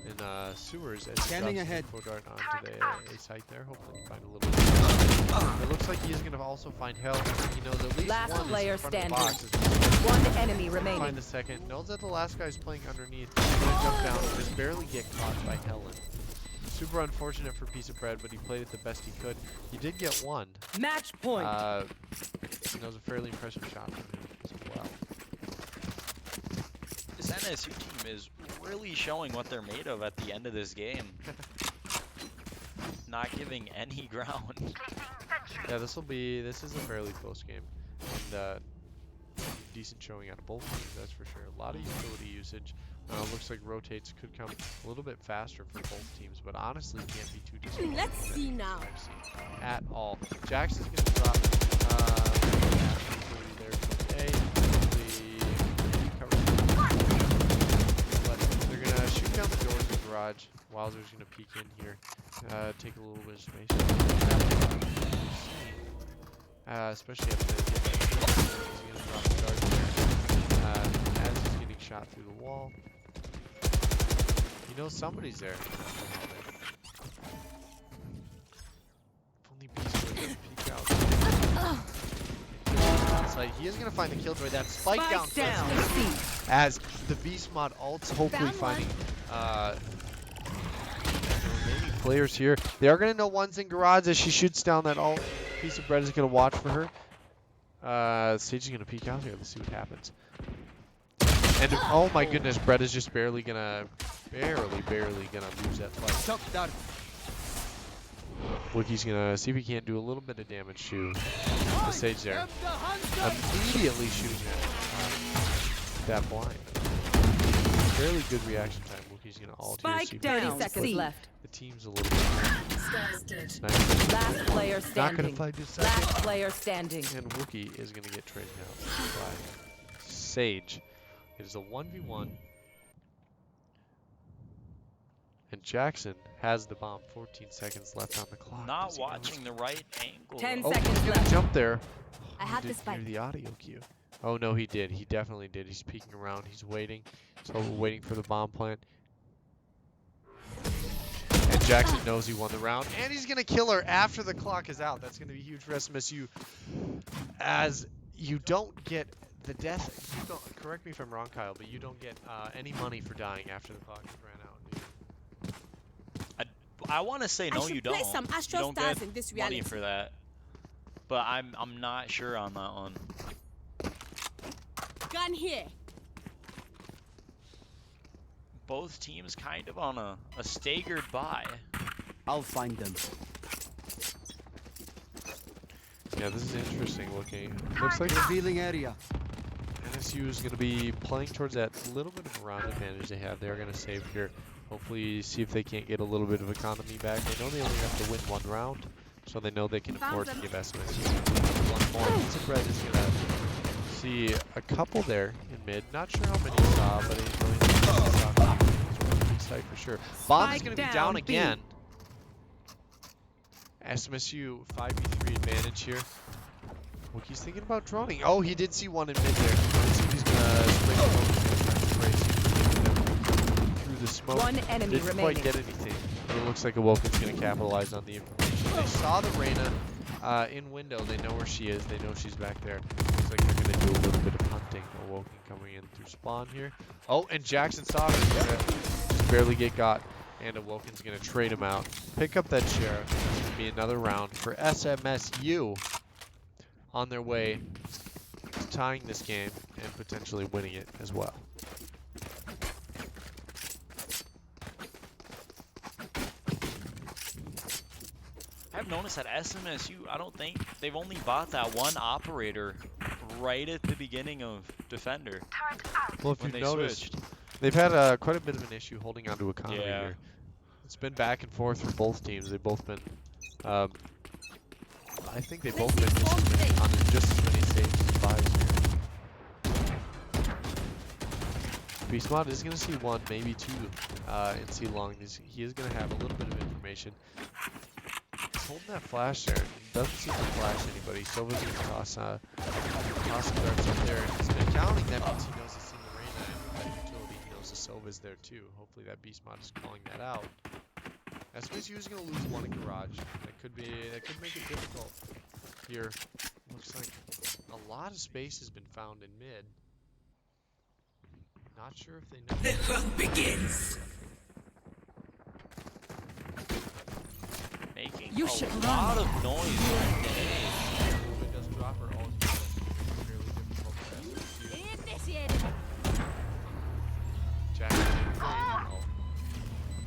in sewers as he Scanning drops the ahead. info dart onto the A site there. Hopefully find a little... It looks like he is going to also find help. He knows at least Last one player is in front of the standing. box. One enemy Find remaining. the second. Knows that the last guy's playing underneath. He's gonna jump down and just barely get caught by Helen. Super unfortunate for Piece of Bread, but he played it the best he could. He did get one. Match point. And that was a fairly impressive shot from him as well. This NSU team is really showing what they're made of at the end of this game. not giving any ground. Yeah, this is a fairly close game, and decent showing out of both teams, that's for sure. A lot of utility usage. Looks like rotates could come a little bit faster for both teams, but honestly can't be too disappointed. Let's see now. At all. Jackson's gonna drop utility there from A. They're gonna shoot down the doors of the garage. Wowzer's gonna peek in here. Take a little bit of space. Especially after they get that. He's gonna drop the dart there. As he's getting shot through the wall. You know somebody's there. If only Beast would have peek out. It's like he is gonna find the killjoy. That spike down. As the Beast mod ults, hopefully finding the remaining players here. They are gonna know one's in garage as she shoots down that ult. Piece of bread is gonna watch for her. Sage is gonna peek out here. Let's see what happens. And oh my goodness, Brett is just barely gonna lose that fight. Wookie's gonna see if he can't do a little bit of damage to the Sage there. Immediately shooting that blind. Fairly good reaction time. Wookie's gonna ult here. Spike down. 30 seconds left. The team's a little bit it's nice. Last player Not gonna standing. fight just Last player standing. And Wookie is gonna get traded out by Sage. It is a 1v1. And Jackson has the bomb. 14 seconds left on the clock. Not watching the right angle. 10 Oh, seconds he's gonna left. jump there. I have He the didn't spike. hear the audio cue. Oh no, he did. He definitely did. He's peeking around. He's waiting. So we're waiting for the bomb plant. And Jackson knows he won the round. And he's going to kill her after the clock is out. That's going to be huge for SMSU. As you don't get the death. You don't, correct me if I'm wrong, Kyle, but you don't get any money for dying after the clock has ran out. Do you? I want to say no, you don't. Play some You Astro don't Stars get in this money reality. for that. But I'm not sure on that one. Gun here. Both teams kind of on a staggered bye. I'll find them. Yeah, this is interesting looking. Looks like Revealing area. NSU is going to be playing towards that little bit of a round advantage they have. They're going to save here. Hopefully see if they can't get a little bit of economy back. They know they only have to win one round, so they know they can afford to give SMSU one more. Piece of bread is going to see a couple there in mid. Not sure how many he saw, but he's really pretty sight for sure. Bomb is going to be down again. SMSU 5v3 advantage here. Wookie's thinking about droning. Oh, he did see one in mid there. Let's see if he's gonna through the smoke. One enemy Didn't remaining. quite get anything. But it looks like Awoken's gonna capitalize on the information. They saw the Reyna in window. They know where she is. They know she's back there. Looks like they're gonna do a little bit of hunting. Awoken coming in through spawn here. Oh, and Jackson saw her. He's gonna just barely get got. And Awoken's gonna trade him out. Pick up that sheriff. It's gonna be another round for SMSU on their way to tying this game and potentially winning it as well. I've noticed that SMSU, I don't think they've only bought that one operator right at the beginning of Defender. Well, if when you've they noticed, switched. they've had quite a bit of an issue holding on to economy Yeah. here. It's been back and forth for both teams. They've both been, I think they've both been on just as many saves as buys here. Beastmod is going to see one, maybe two, and see long. He is going to have a little bit of information. He's holding that flash there. Doesn't seem to flash anybody. Sova's going to toss darts up there. He's been counting. That means he knows he's seen the Reyna, and with that utility, he knows the Sova's there too. Hopefully that Beastmod is calling that out. SMSU is going to lose one in garage. That could make it difficult here. Looks like a lot of space has been found in mid. Not sure if they know. The hunt begins. Making You a should lot of noise. It does drop her ult. Fairly difficult for SMSU. Initiated. Jackson ult.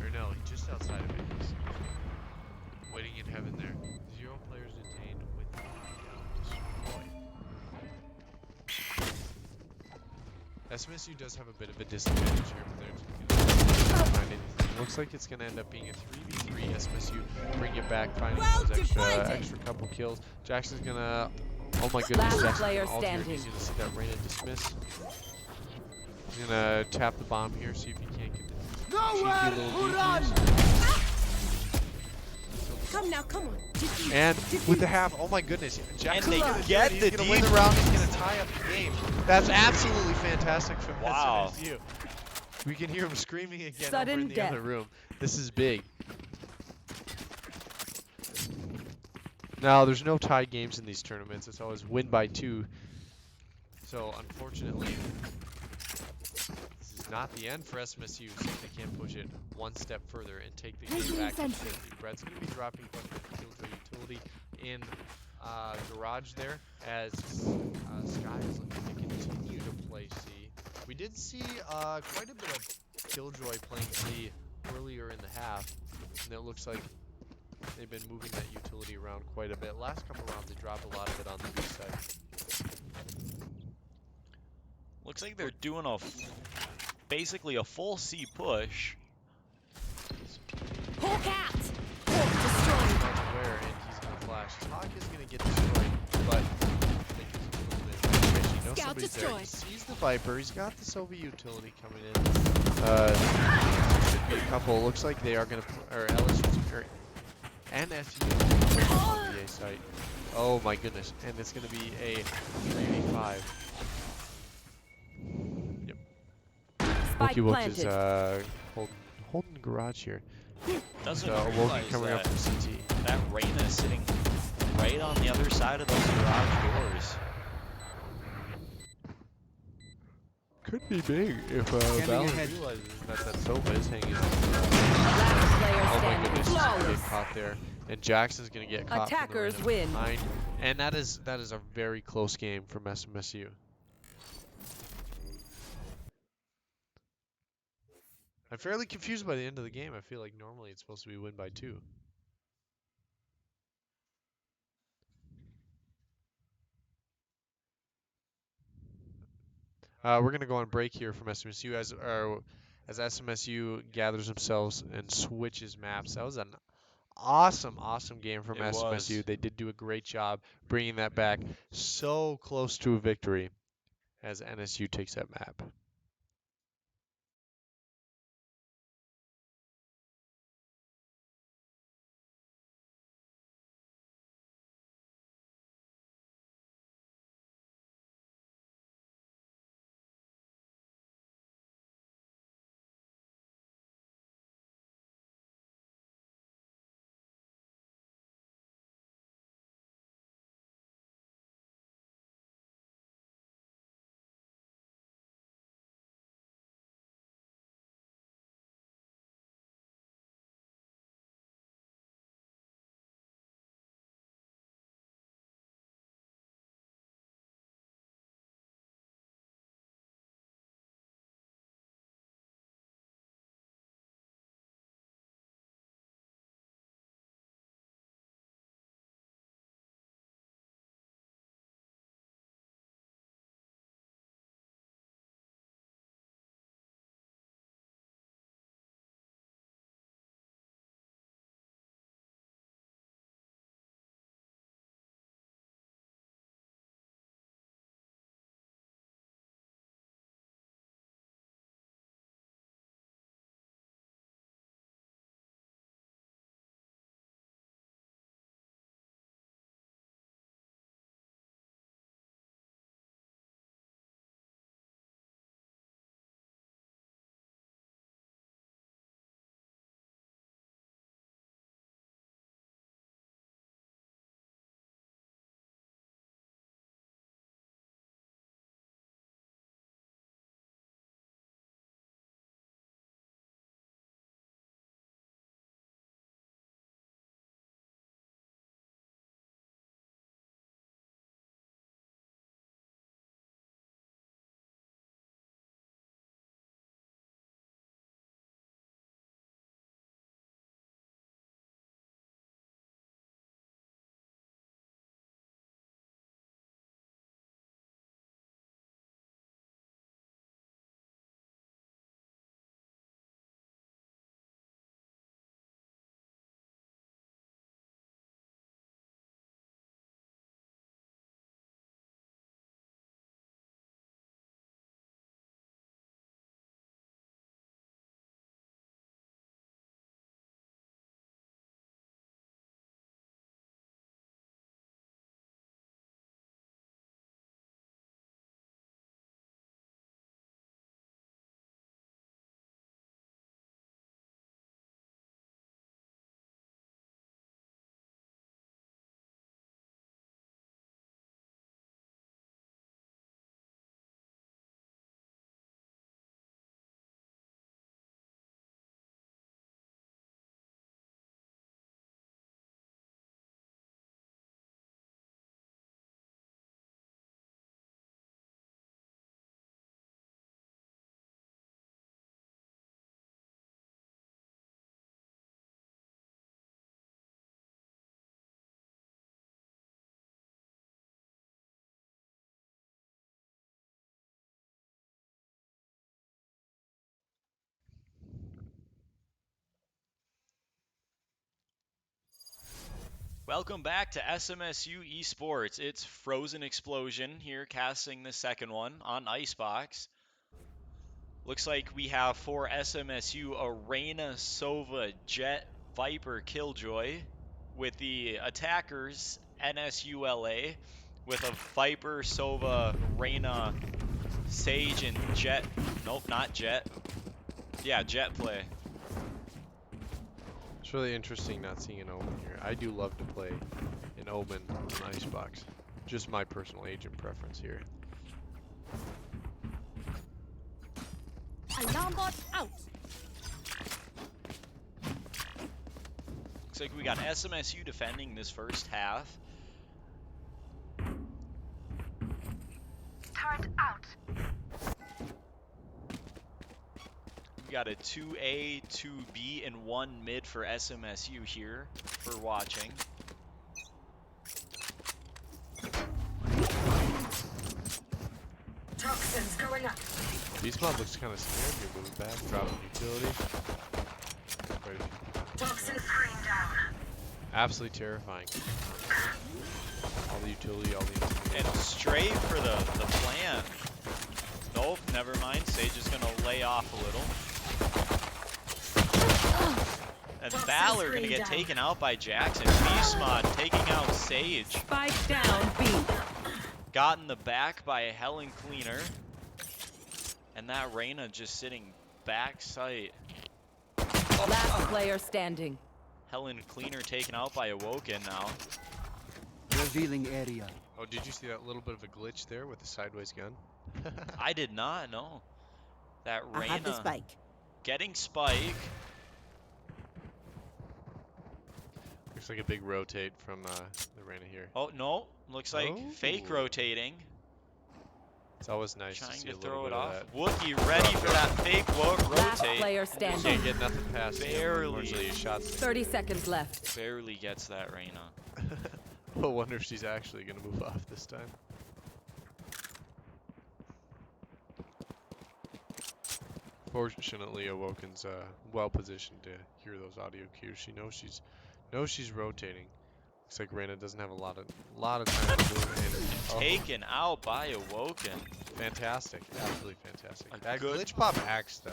Or no, he's just outside of it. He's waiting SMSU does have a bit of a disadvantage here, but they're just gonna find anything. Looks like it's gonna end up being a 3v3. SMSU bring it back, finding those extra couple kills. Jackson's gonna. Oh my goodness, Last Jackson's player gonna ult here. standing. He's gonna see that rain and dismiss. He's gonna tap the bomb here, see if he can't get the cheeky little defuse. Come now, come on. And with the half, oh my goodness, Jackson's they gonna get do it. the He's gonna win the round. He's gonna tie up the game. That's absolutely fantastic from Wow. SMSU. We can hear him screaming again Sudden over in the death. other room. This is big. Now, there's no tie games in these tournaments. It's always win by 2. So, unfortunately, this is not the end for SMSU, so they can't push it one step further and take the game back completely. Brett's going to be dropping quite a bit of Killjoy utility in garage there, as Sky is looking to continue to play C. We did see quite a bit of Killjoy playing C earlier in the half, and it looks like they've been moving that utility around quite a bit. Last couple rounds, they dropped a lot of it on the B side. Looks like they're doing basically a full C push. Hawk out. He's not aware, and he's gonna flash. Talk is gonna get destroyed, but I think he's a little bit fishy. He knows Scout somebody's there. destroyed. He sees the Viper. He's got the Sylvie utility coming in. Should be a couple. Looks like they are gonna, or LSU or NSU on the A site. Oh my goodness, and it's gonna be a 3v5. Yep. Spike Wookie Wook is planted. holding the garage here. Doesn't So Wookie realize coming up that from CT. that Reyna is sitting right on the other side of those garage doors. Could be big if Valorant ahead. realizes that Sova is hanging out. Last player Oh my standing. goodness, he's gonna get Flawless. caught there, and Jackson's gonna get caught. Attackers from the win. behind. And that is a very close game from SMSU. I'm fairly confused by the end of the game. I feel like normally it's supposed to be win by 2. We're gonna go on break here from SMSU as SMSU gathers themselves and switches maps. That was an awesome game from It SMSU. was. They did do a great job bringing that back so close to a victory as NSU takes that map. Welcome back to SMSU Esports. It's Frozen Explosion here, casting the second one on Icebox. Looks like we have for SMSU Arena, Sova, Jet, Viper, Killjoy, with the attackers NSULA, with a Viper, Sova, Reyna, Sage, and Jet. Nope, not Jet. Yeah, Jet play. It's really interesting not seeing an Omen here. I do love to play an Omen on Icebox. Just my personal agent preference here. Alarm bot out. Looks like we got SMSU defending this first half. Turret out. We got a 2A, 2B, and 1 mid for SMSU here for watching. Toxins going up. Beast Mob looks kind of scared. You're moving back, dropping utility. Toxin screen down. Absolutely terrifying. All the utility, all the And straight for the plant. Nope, never mind. Sage is going to lay off a little. And Valor going to get taken out by Jackson. Beast Mod taking out Sage. Spike down B. Got in the back by Helen Cleaner. And that Reyna just sitting back sight. Last player standing. Helen Cleaner taken out by Awoken now. Revealing area. Oh, did you see that little bit of a glitch there with the sideways gun? I did not know. That I have the Reyna spike. getting Spike. Looks like a big rotate from the Reyna here. Oh, no. Looks like fake Oh. rotating. It's always nice Trying to see to a little throw bit it of off. that. Wookie ready for that fake Last rotate. player Can't standing. get nothing past him. Barely. Unfortunately, his shots. 30 seconds left. Barely gets that Reyna. I wonder if she's actually going to move off this time. Fortunately, Awoken's well positioned to hear those audio cues. She knows she's rotating. Looks like Reyna doesn't have a lot of time to move in. Taken out by Awoken. Fantastic, absolutely fantastic. A That good- glitch pop axe though,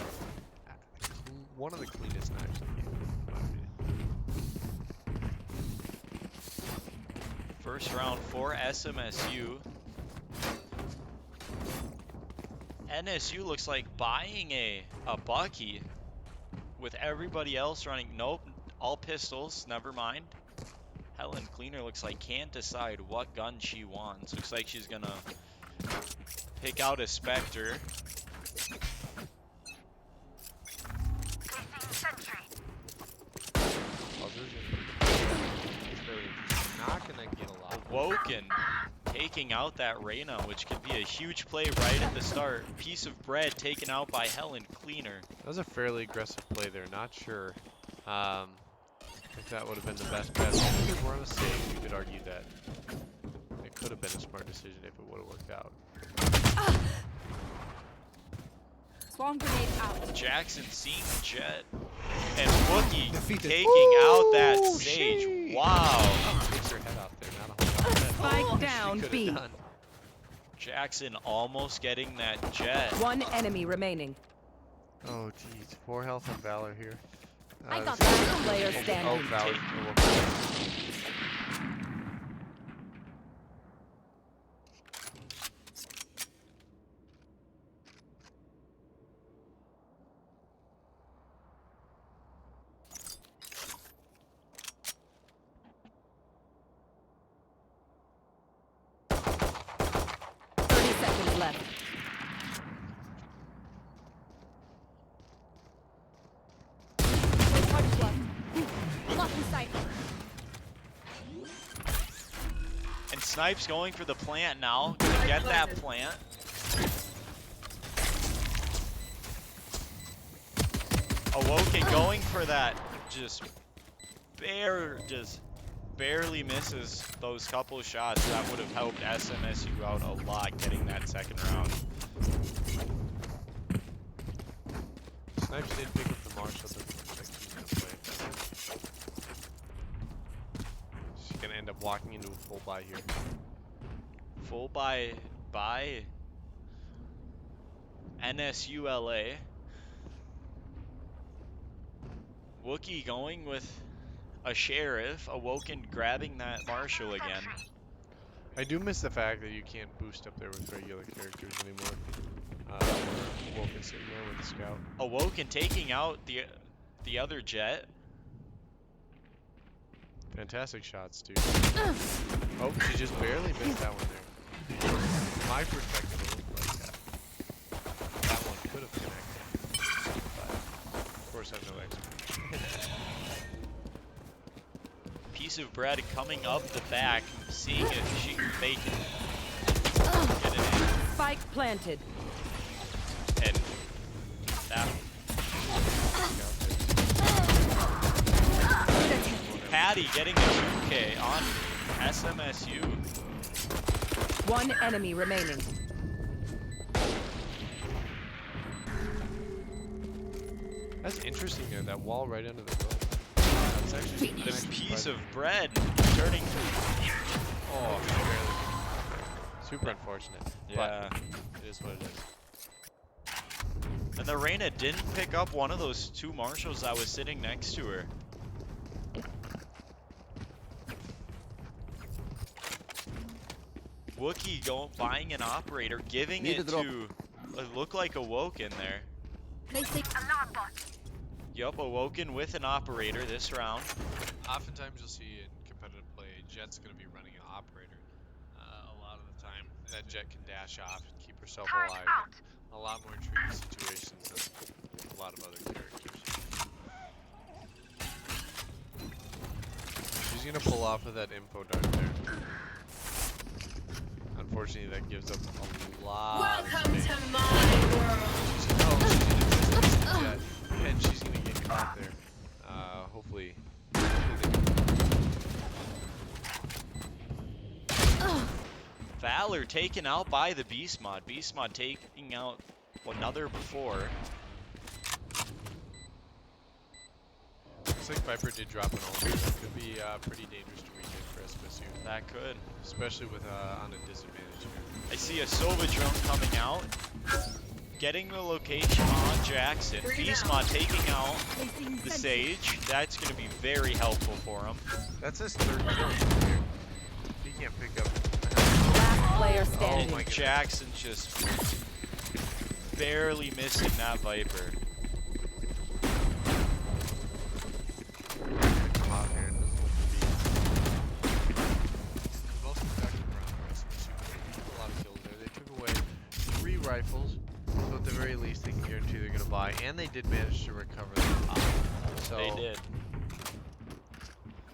one of the cleanest knives in the game, in my opinion. First round for SMSU. NSU looks like buying a Bucky with everybody else running. Nope, all pistols, never mind. Helen Cleaner looks like can't decide what gun she wants. Looks like she's gonna pick out a Spectre. Placing sentry. Buzzers it's very interesting. Not gonna get a lot. Awoken taking out that Reyna, which could be a huge play right at the start. Piece of bread taken out by Helen Cleaner. That was a fairly aggressive play there. Not sure if that would have been the best bet. If we're on a stage, you could argue that it could have been a smart decision if it would have worked out. Swarm grenade out. Jackson seeing Jet. And Wookie Defeated. taking out that Ooh, Sage. sheesh. Wow. Takes her head off there. Not a whole lot of Spike down she could B. have done. Jackson almost getting that Jet. One enemy remaining. Oh, jeez. 4 health on Valor here. I got this- Last player Oh, standing. Valor. Seconds left. Lock in sight. And Snipes going for the plant now. Gonna get that plant. Awoken going for that. Just barely misses those couple shots. That would have helped SMSU out a lot getting that second round. Snipes did pick up the Marshall. That key play. She's gonna end up walking into a full buy here. Full by NSULA. Wookie going with a sheriff. Awoken grabbing that Marshall again. I do miss the fact that you can't boost up there with regular characters anymore. Woken sitting there with the scout. Awoken taking out the other jet. Fantastic shots, too. Oh, she just barely missed that one there. From my perspective, it looked like that one could have connected. But, of course, I'm no expert. Piece of bread coming up the back, seeing if she can make it. Get it in. Spike planted. And that Patty getting a 2K on SMSU. One enemy remaining. That's interesting there, that wall right under the door. That's actually The piece of bread turning. Oh, barely. Super unfortunate. Yeah. But it is what it is. And the Reyna didn't pick up one of those two Marshalls that was sitting next to her. Wookie buying an operator, giving it to look like Awoken there. Alarm bot. Yup, Awoken with an operator this round. Oftentimes you'll see in competitive play, Jet's going to be running an operator. A lot of the time, that Jet can dash off and keep herself alive. A lot more tricky situations than a lot of other characters. She's going to pull off with that info dart there. Unfortunately, that gives up a lot of space. To my world. She's Jet, and she's going to get caught there. Hopefully Valor taken out by the Beast Mod. Beast Mod taking out another before. Looks like Viper did drop an ult. That could be pretty dangerous to retake for SMSU. That could. Especially with on a disadvantage here. I see a Sova drone coming out. Getting the location on Jackson. Beast Mod taking out the Sage. That's going to be very helpful for him. That's his third kill here. He can't pick up. Last player Oh standing. my god. Jackson just barely missing that Viper. Come out here and doesn't look to be the most effective round for SMSU. They took a lot of kills there. They took away 3 rifles, so at the very least they can guarantee they're gonna buy, and they did manage to recover the op. So They did.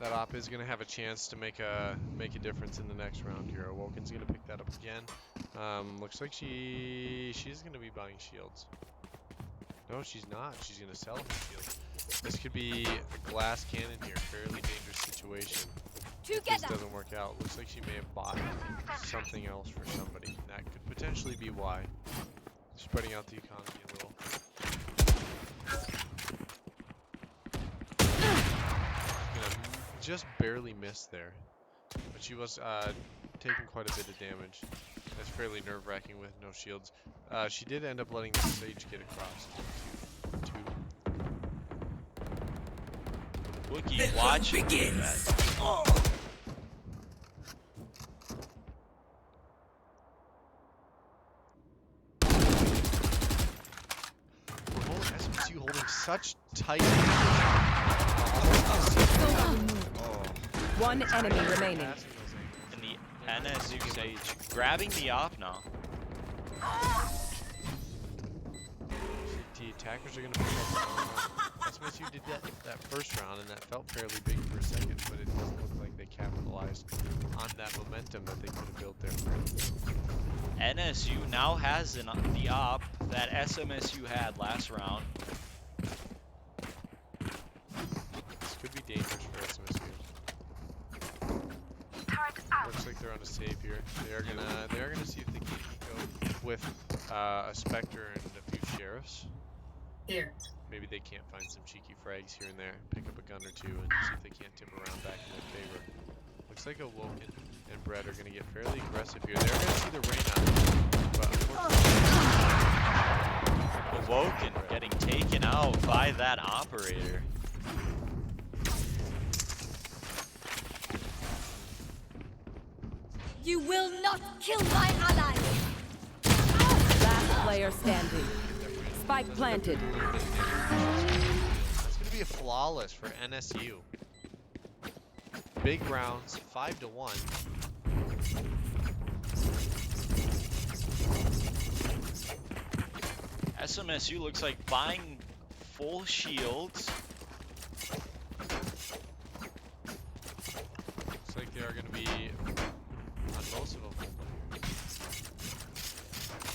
that op is gonna have a chance to make a difference in the next round here. Awoken's gonna pick that up again. Looks like she's gonna be buying shields. No, she's not. She's gonna sell her shield. This could be a glass cannon here. Fairly dangerous situation. If this doesn't work out, looks like she may have bought something else for somebody. That could potentially be why. Spreading out the economy a little. Gonna just barely miss there, but she was taking quite a bit of damage. That's fairly nerve-wracking with no shields. She did end up letting the Sage get across. Wookie watching that. SMSU holding such tight. One enemy remaining. And the NSU Sage grabbing the op now. The attackers are going to pick up. SMSU did that first round, and that felt fairly big for a second, but it doesn't look like they capitalized on that momentum that they could have built there. NSU now has the op that SMSU had last round. This could be dangerous for SMSU. Looks like they're on a save here. They are gonna see if they can go with a Spectre and a few Sheriffs. Here. Maybe they can't find some cheeky frags here and there. Pick up a gun or two and see if they can't tip around back in their favor. Looks like Awoken and Brett are gonna get fairly aggressive here. They're gonna see the Reyna, but unfortunately, Awoken getting taken out by that operator. You will not kill my ally! Last player standing. Spike planted. that's gonna be a flawless for NSU. Big rounds, 5-1. SMSU looks like buying full shields. Looks like they are going to be on most of them.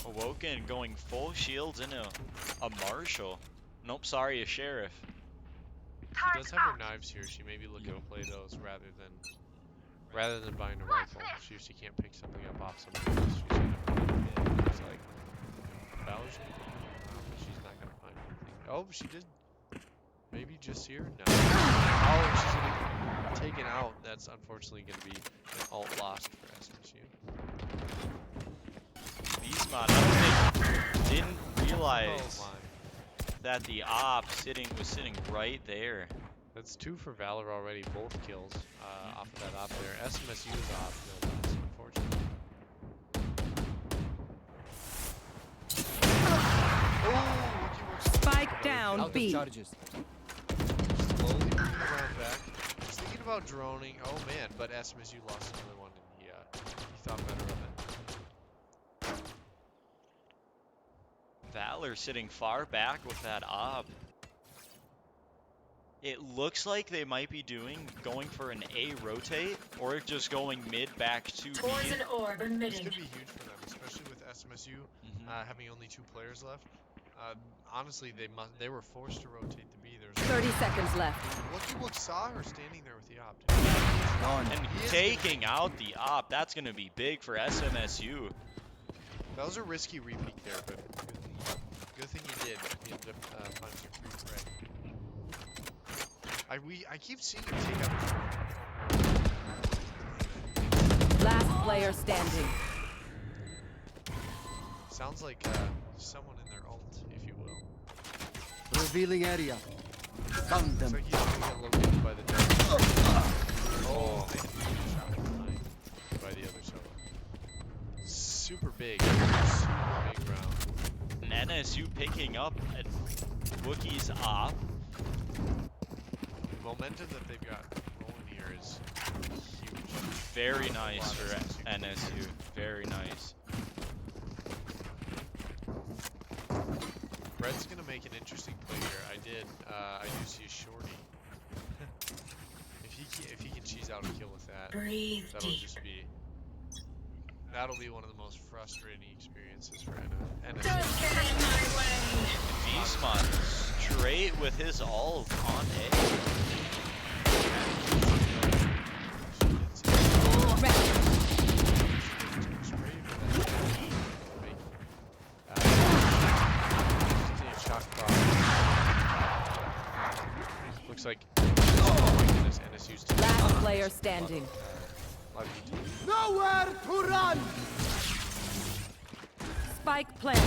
Awoken going full shields into a Marshall. Nope, sorry, a Sheriff. She does have her knives here. She may be looking to play those rather than buying a rifle. She can't pick something up off somebody else. She's gonna it's like Valor's she's not gonna find anything. Oh, she did. Maybe just here? No. Oh, she's gonna get taken out. That's unfortunately gonna be an alt lost for SMSU. Beastmod, didn't realize Oh my. that the op was sitting right there. That's 2 for Valor already, both kills off of that op there. SMSU's op, no less, unfortunately. Spike down Out of B. charges. Slowly moving around back. He's thinking about droning. Oh man, but SMSU lost another one and he thought better of it. Valor sitting far back with that op. It looks like they might be going for an A rotate or just going mid back to B. Towards an orb This emitting. could be huge for them, especially with SMSU having only 2 players left. Honestly, they were forced to rotate to B. There's 30 seconds left. Lucky saw her standing there with the op. Gone. And taking out the op, that's going to be big for SMSU. That was a risky repeat there, but good thing you did. You ended up finding your free threat. I keep seeing him take out his Last player standing. Sounds like someone in their ult, if you will. Revealing area. Found Looks them. like he's gonna get located by the dead. Oh, and he was shot behind by the other solo. Super big round. And NSU picking up a Wookiee's op. The momentum that they've got rolling here is huge. Very nice for NSU. Very nice. Brett's gonna make an interesting play here. I do see a shorty. if he can cheese out a kill with that, Breathe deep. that'll be one of the most frustrating experiences for NSU. Don't get in my way. Beastmod straight with his ult on A. Looks like, oh my goodness, NSU's team. Last player standing. Nowhere to run. Spike planted.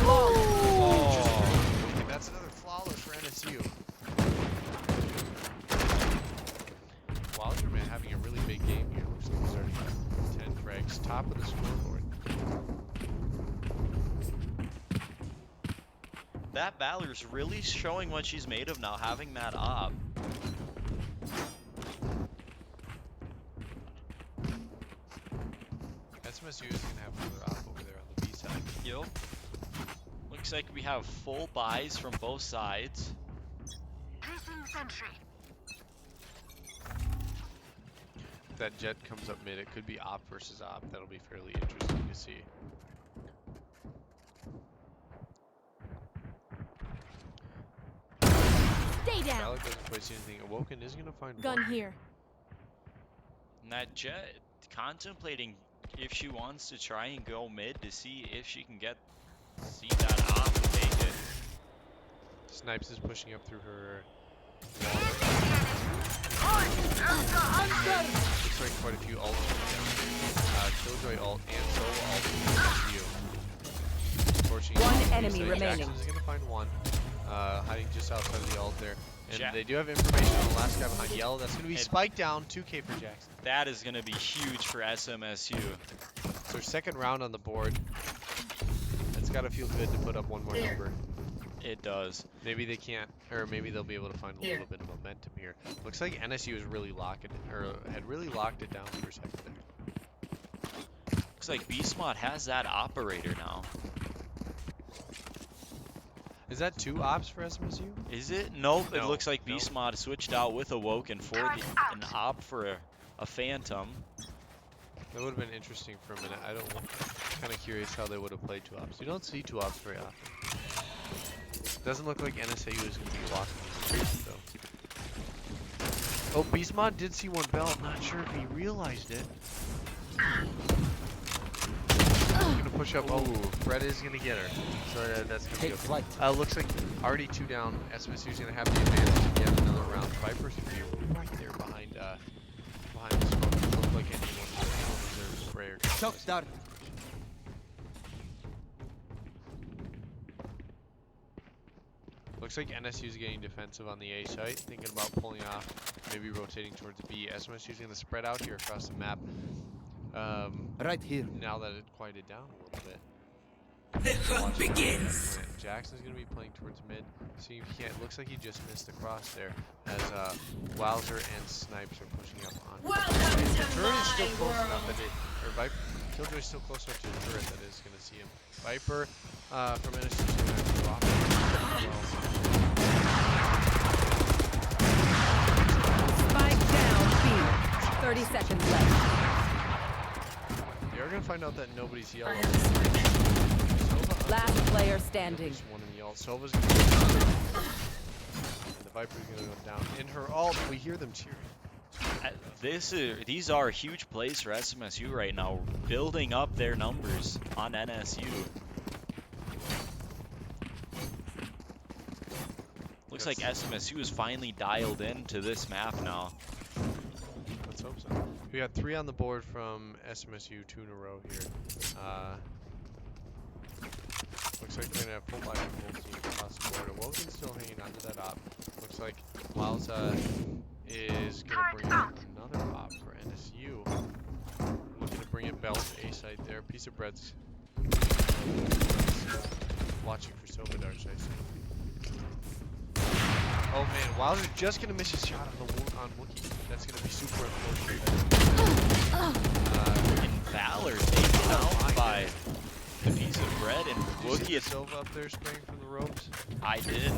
Oh, and that's another flawless for NSU. Wilder man having a really big game here. Looks like he's already got 10 frags, top of the scoreboard. That Valor's really showing what she's made of now, having that op. SMSU is going to have another op over there on the B side. Yep. Looks like we have full buys from both sides. If that jet comes up mid, it could be op versus op. That'll be fairly interesting to see. Stay down! Alec doesn't quite see anything. Awoken is going to find Gun one. here. And that jet contemplating if she wants to try and go mid to see if she can see that op and take it. Snipes is pushing up through her Looks like quite a few ults down. Killjoy ult and Solo ult. SMSU. Unfortunately, One looks enemy like remaining. Jackson's gonna find one. Hiding just outside of the ult there. And Jack- they do have information on the last guy behind yellow. That's gonna be And- spiked down. 2K for Jackson. That is going to be huge for SMSU. It's their second round on the board. It's gotta feel good to put up one more number. It does. Maybe they can't, or maybe they'll be able to find a Here. little bit of momentum here. Looks like NSU is really locking it, or had really locked it down for a second there. Looks like Beastmod has that operator now. Is that 2 ops for SMSU? Is it? Nope. It No, looks like no. Beastmod switched out with Awoken for an op for a Phantom. That would have been interesting for a minute. Kind of curious how they would have played 2 ops. You don't see 2 ops very often. Doesn't look like NSAU is going to be locking these though. Oh, Beastmod did see one belt. Not sure if he realized it. Gonna push up. Oh, Brett is gonna get her. So that's gonna be Take okay. flight. Looks like already 2 down. SMSU's gonna have the advantage to get another round. Viper's gonna be right there behind the smoke. Doesn't look like anyone deserves sprayer. Shock dart. Looks like NSU's getting defensive on the A site, thinking about pulling off, maybe rotating towards B. SMSU's gonna spread out here across the map. Right here. Now that it quieted down a little bit. The hunt begins. Jackson's gonna be playing towards mid. See if he can't. Looks like he just missed the cross there, as Wowzer and Snipes are pushing up on. Welcome The to turret is still my close enough world. that it, or Viper, Killjoy's still close enough to the turret that is gonna see him. Viper from NSU is gonna have to drop it as well. Spike down B. 30 seconds left. They are gonna find out that nobody's yellow. I have a switch. Sova, Last player standing. there's one in the ult. Sova's gonna go down. And the Viper's gonna go down. In her ult, we hear them cheering. These are huge plays for SMSU right now, building up their numbers on NSU. Looks like SMSU is finally dialed into this map now. Let's hope so. We got 3 on the board from SMSU, 2 in a row here. Looks like we're gonna have full life and full team across the board. Awoken's still hanging on to that op. Looks like Wowza is gonna bring in another op for NSU. Looking to bring in Belt A site there. Piece of bread's watching for Sova Darts, I see. Oh man, Wowzer's just gonna miss his shot on Wookiee. That's gonna be super unfortunate. And Valor taken out by a piece of bread, and Did you see Wookiee, Sova up there spraying from the ropes? I did.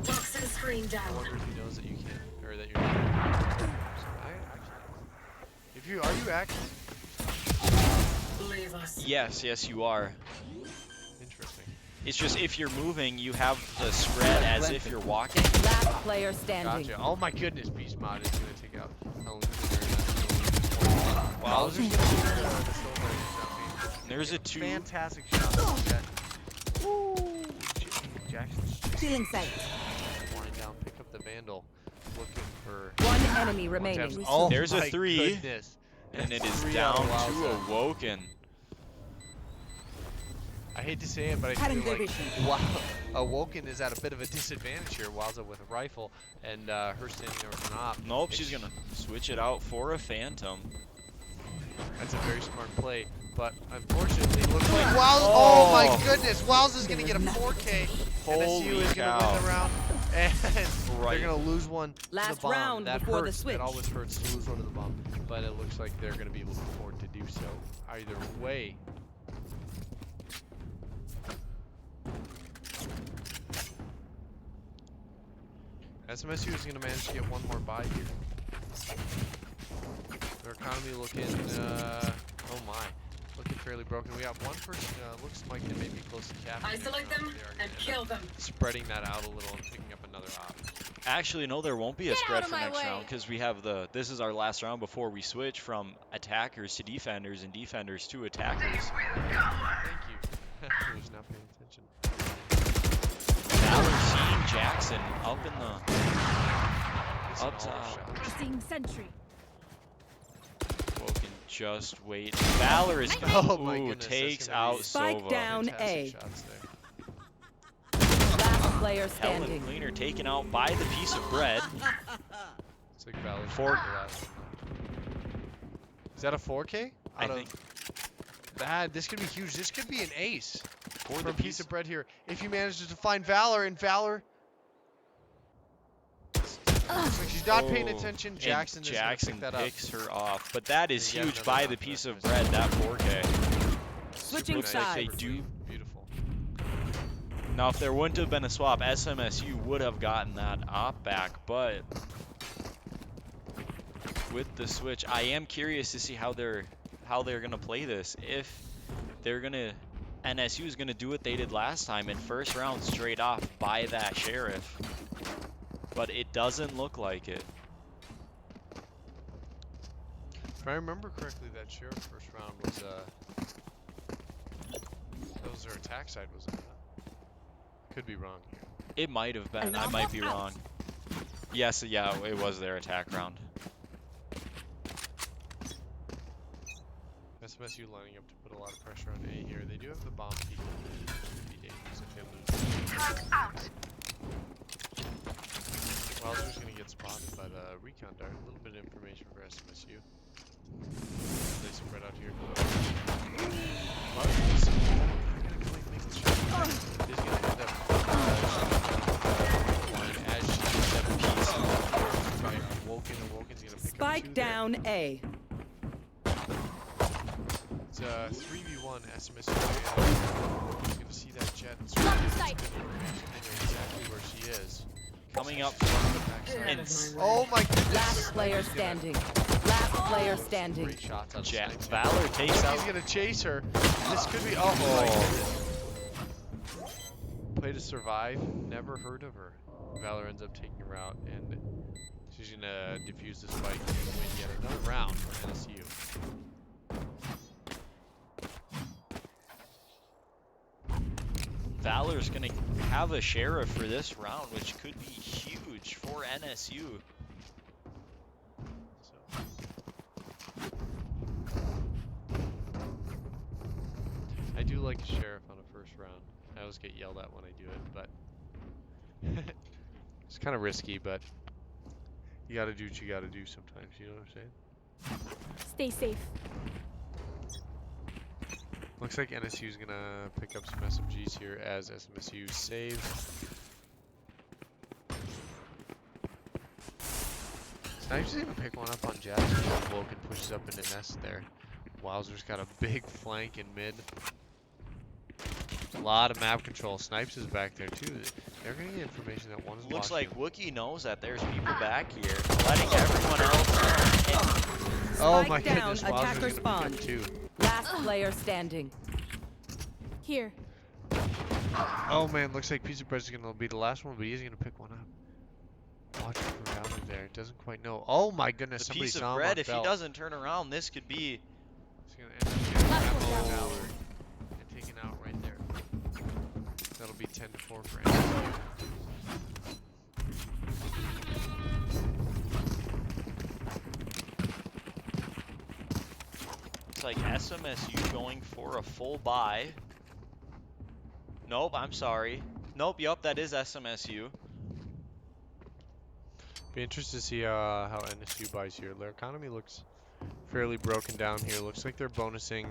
Toxin screen I down. wonder if he knows that you can't, or that you're not. I actually, if you are you acting? Leave us. Yes, you are. Interesting. It's just if you're moving, you have the spread as if you're walking. Last player standing. Gotcha. Oh my goodness, Beast Mod is gonna take out Wow. There's a 2. Fantastic shot on the jet. Ooh, Jackson's Stealing sight. flying down, pick up the Vandal, looking for. One enemy remaining. Taps. Oh, There's a my 3. goodness. And it That's is 3 down out of to Wowza. Awoken. I hate to say it, but I feel like Awoken is at a bit of a disadvantage here. Wowza with a rifle, and her standing there with an op. Nope, she's gonna switch it out for a Phantom. That's a very smart play, but unfortunately, it looks like Wowza. Oh my goodness, Wowza's gonna get a 4K. Holy NSU is gonna cow. win the round, and Right. they're gonna lose one to Last the bomb. round That before the hurts. switch. It always hurts to lose one to the bomb, but it looks like they're gonna be able to afford to do so. Either way. SMSU is going to manage to get one more buy here. Their economy looking, oh my, looking fairly broken. We got one person, looks like they may be close to cap. Isolate them and kill them. Spreading that out a little and picking up another op. Actually, no, there won't be a Get spread out of for my next way. round because we have this is our last round before we switch from attackers to defenders and defenders to attackers. Thank you. I was not paying attention. Valor seeing Jackson up in the missing Up all our top. shots. Crossing sentry. Woken just wait. Valor is Oh my ooh, goodness, that's takes gonna out be Spike Sova. down. Fantastic A. shots there. Last player Helen standing. Cleaner taken out by the piece of bread. It's like Valor's Four- the last one. Is that a 4K? I think That this could be huge. This could be an ace for for the a piece of bread here. If you manage to find Valor, and Valor looks like she's not paying Oh, attention. and Jackson is gonna Jackson pick that up. picks her off, but that is They get huge another by round the for piece of SMSU. bread. That 4K. Switching Looks like they sides. do. Beautiful. Now, if there wouldn't have been a swap, SMSU would have gotten that op back, but with the switch, I am curious to see how they're gonna play this. If they're gonna NSU is gonna do what they did last time in first round straight off by that sheriff, but it doesn't look like it. If I remember correctly, that sheriff first round was that was their attack side, wasn't it? Could be wrong here. It might have been. I might be wrong. Yes, yeah, it was their attack round. SMSU lining up to put a lot of pressure on A here. They do have the bomb peak. Should be dangerous if they lose. Wowzer's gonna get spotted, but recon dart. A little bit of information for SMSU. They spread out here. Wowzer's not gonna quite make the shot. He's gonna end up line as she gets that piece by Woken, and Woken's gonna pick up Spike two there. down. A. It's 3v1 SMSU. He's gonna see that jet and start getting some good information. They know exactly where she is. Coming up She's from on the backside. and Oh my goodness! Last player standing. Last player standing. Great shots on Jet. Snipes. Valor takes He's out. gonna chase her. This could be. Oh my goodness! Play to survive. Never heard of her. Valor ends up taking her out, and she's gonna defuse the spike and win yet another round for NSU. Valor's gonna have a sheriff for this round, which could be huge for NSU. So. I do like a sheriff on a first round. I always get yelled at when I do it, but it's kind of risky, but you gotta do what you gotta do sometimes, you know what I'm saying? Stay safe. Looks like NSU's gonna pick up some SMGs here as SMSU saves. Snipes doesn't even pick one up on Jackson. Woken pushes up into nest there. Wowzer's got a big flank in mid. A lot of map control. Snipes is back there too. They're gonna get information that one is Looks watching like Wookie knows that there's people back here, letting everyone else in. Oh Spike my down, goodness, Wowzer's attacker gonna pick spawn. up two. Last player standing. Here. Oh man, looks like Piece of Bread is gonna be the last one, but he's gonna pick one up. Watch for Valor there. Doesn't quite know. Oh my goodness, The somebody piece saw of him bread, on if he belt. doesn't turn around, this could be. He's gonna end up getting Last that one by down. Valor and taken out right there. That'll be 10-4 for NSU. It's like SMSU going for a full buy. Nope, I'm sorry. Nope, yup, that is SMSU. Be interested to see how NSU buys here. Their economy looks fairly broken down here. Looks like they're bonusing.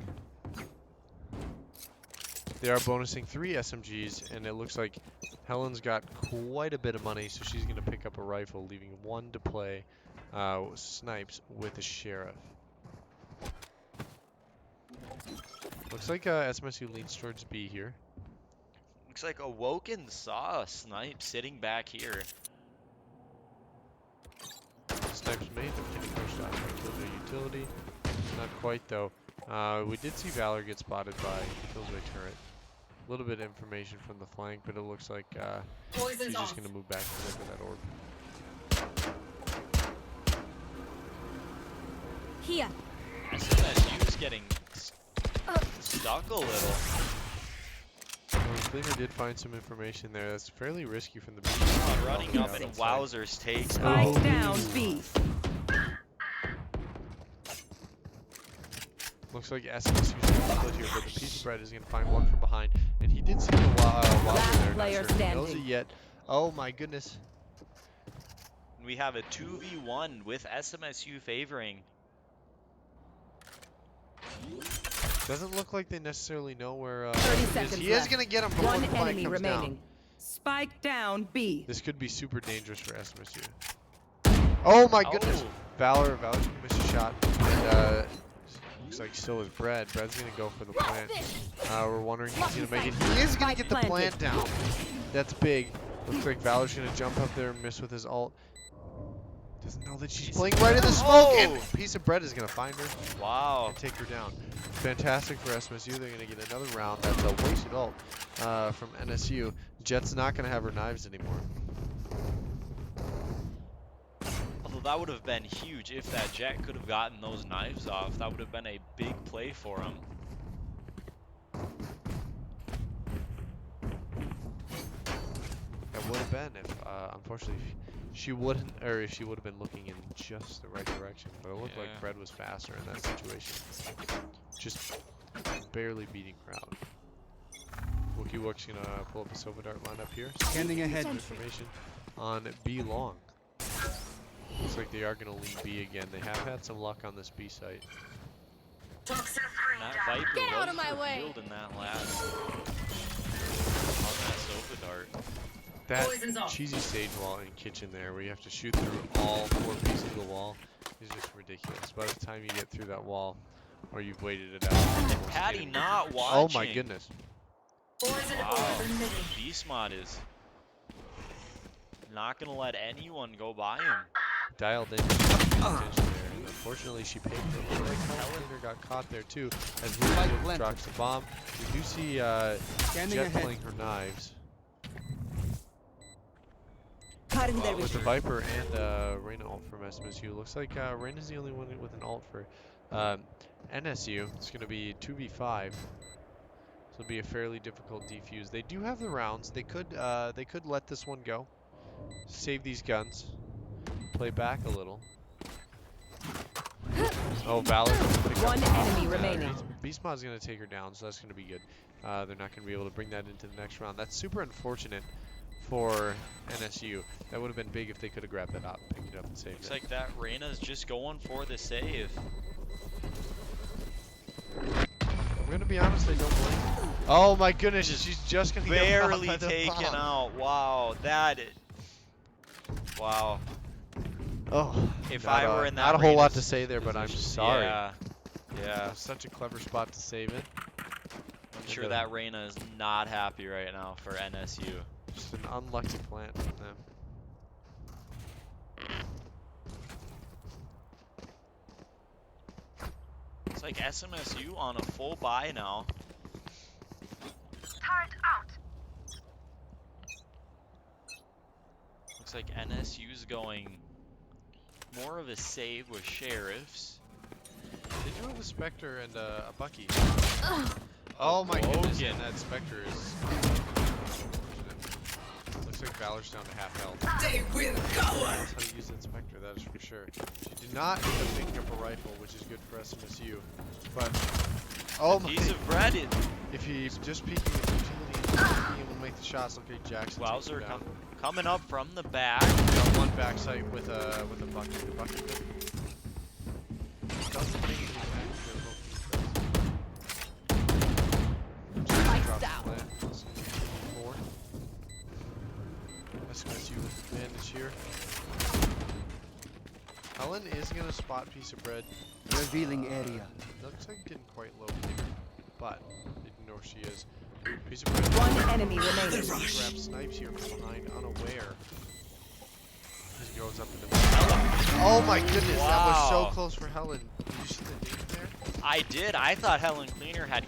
They are bonusing 3 SMGs, and it looks like Helen's got quite a bit of money, so she's going to pick up a rifle, leaving 1 to play Snipes with a sheriff. Looks like SMSU leans towards B here. Looks like Awoken saw a snipe sitting back here. Snipes made them getting pushed off into the utility. Not quite though. We did see Valor get spotted by Killjoy turret. A little bit of information from the flank, but it looks like Poison's she's just off. going to move back and look at that orb. Here. SMSU is getting stuck a little. Going Cleaner did find some information there. That's fairly risky from the B. Running up and Wowzers takes Spike out. down B. Looks like SMSU's going to split here, but the piece of bread is going to find one from behind. And he did see the Wowzer there. Not player sure if he knows it standing. yet. Oh my goodness. We have a 2v1 with SMSU favoring. Doesn't look like they necessarily know where 30 he is. seconds He is left. going to get him before One the flag enemy comes remaining. down. Spike down B. This could be super dangerous for SMSU. Oh my goodness. Oh. Valor's going to miss a shot. And looks like so is Bread. Bread's going to go for the plant. We're wondering if he's going to make it. He is going to get the plant down. That's big. Looks like Valor's going to jump up there and miss with his ult. Doesn't know that she's playing right in the smoke. And Piece of Bread is going to find her Wow. and take her down. Fantastic for SMSU. They're going to get another round. That's a wasted ult from NSU. Jet's not going to have her knives anymore. Although that would have been huge if that Jet could have gotten those knives off. That would have been a big play for him. That would have been if, unfortunately, she wouldn't, or if she would have been looking in just the right direction. But it looked like Bread was faster in that situation. Just barely beating Crowd. Wookie Wook's gonna pull up a Silver Dart lineup here. Scanning ahead. Information on B long. Looks like they are gonna lead B again. They have had some luck on this B site. Toxin screen That down. Viper Get out was of my way. revealed in that last on that Silver Dart. That Poison's off. cheesy stage wall in kitchen there, where you have to shoot through all 4 pieces of the wall, is just ridiculous. By the time you get through that wall, or you've waited it out, And Patty not watching. oh my goodness! Poison Wow. orb emitting. Beast Mod is not gonna let anyone go by him. Dialed in attention there, and unfortunately she paid for it. Looks like Helen got caught there too, as Wook drops the bomb. We do see Scanning Jet ahead. playing her knives. Cutting their With the vision. Viper and Reyna ult from SMSU. Looks like Reyna's the only one with an ult for NSU. It's going to be 2v5. So it'll be a fairly difficult defuse. They do have the rounds. They could let this one go. Save these guns. Play back a little. Oh, Valor. One enemy remaining. Beast Mod's going to take her down, so that's going to be good. They're not going to be able to bring that into the next round. That's super unfortunate for NSU. That would have been big if they could have grabbed that up, picked it up, and saved Looks it. like that Reyna's just going for the save. I'm gonna be honest, I don't blame her. Oh my goodness, she's just gonna get Barely popped by the taken bomb. out. Wow, wow. Oh, If not I were in that not a whole lot to Reyna's say there, but I'm position- sorry. Yeah, yeah. That's such a clever spot to save it. I'm sure that Reyna is not happy right now for NSU. Just an unlucky plant from them. It's like SMSU on a full buy now. Turret out. Looks like NSU's going more of a save with Sheriffs. They do have a Spectre and a Bucky. Oh my goodness, and that Spectre is unfortunate. Looks like Valor's down to half health. They will That's cower. how you use that Spectre, that is for sure. She did not end up picking up a rifle, which is good for SMSU. But, oh my, Piece of bread. if he's just peeking with utility and not being able to make the shots, okay, Jackson takes him Wowzer down. coming up from the back. Got one backside with a Bucky. The Bucky doesn't make it back. Lights Drops down. flat. Four. SMSU with advantage here. Helen is going to spot Piece of Bread. Revealing area. Looks like didn't quite locate her, but didn't know where she is. Piece of Bread. One enemy remaining. Grab snipes here from behind, unaware. Just goes up in the Oh my goodness, that was so Wow. close for Helen. Did you see the dink there? I did. I thought Helen Cleaner had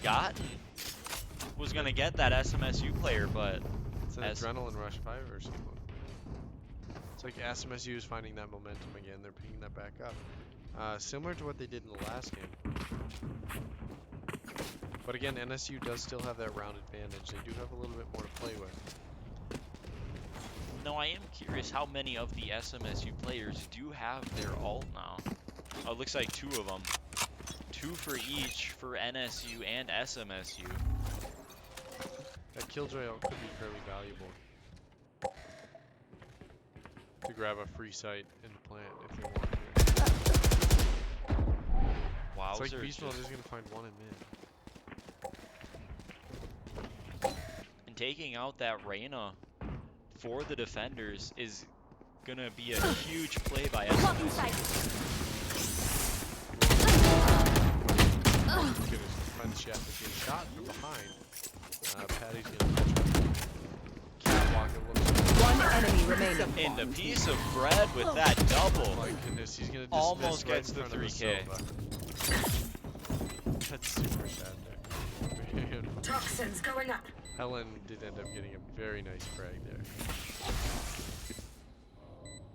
was gonna get that SMSU player, but It's an S- adrenaline rush 5 or something. It's like SMSU is finding that momentum again. They're picking that back up. Similar to what they did in the last game. But again, NSU does still have that round advantage. They do have a little bit more to play with. No, I am curious how many of the SMSU players do have their ult now. Oh, it looks like 2 of them. 2 for each for NSU and SMSU. That Killjoy ult could be fairly valuable to grab a free site in the plant if they want to. Wow, It's like Beast Mode is going to find one in mid. and taking out that Reyna for the defenders is gonna be a huge play by Blocking SMSU. sight. Goodness, find the chef is getting shot from behind. Patty's going to catwalk it looks like. One enemy remaining. And a piece of bread with that double. Oh my goodness, he's going to Almost right gets in the front of 3K. Silva. That's super sad there. Man. Toxins going up. Helen did end up getting a very nice frag there.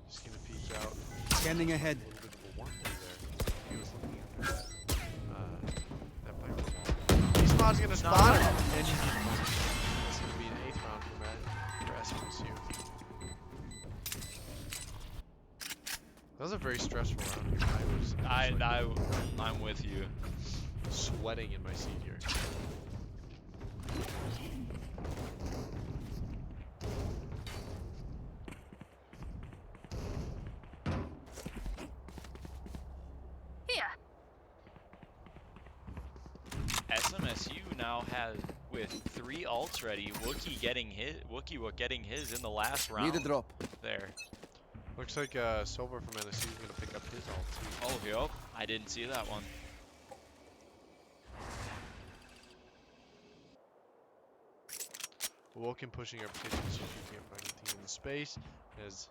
Just gonna peek out. Scanning ahead. A little bit of a wonder there. He was looking after that bike. Beast Mod's gonna spot him, and he's gonna. It's gonna be an 8th round for SMSU. That was a very stressful round here. I'm with you. Sweating in my seat here. Here. SMSU now has with 3 ults ready. Wookie getting his in the last round. Need a drop. There. Looks like Silver from NSU is gonna pick up his ult too. Oh, yep. I didn't see that one. Woken pushing up kitchen so she can't find anything in the space. As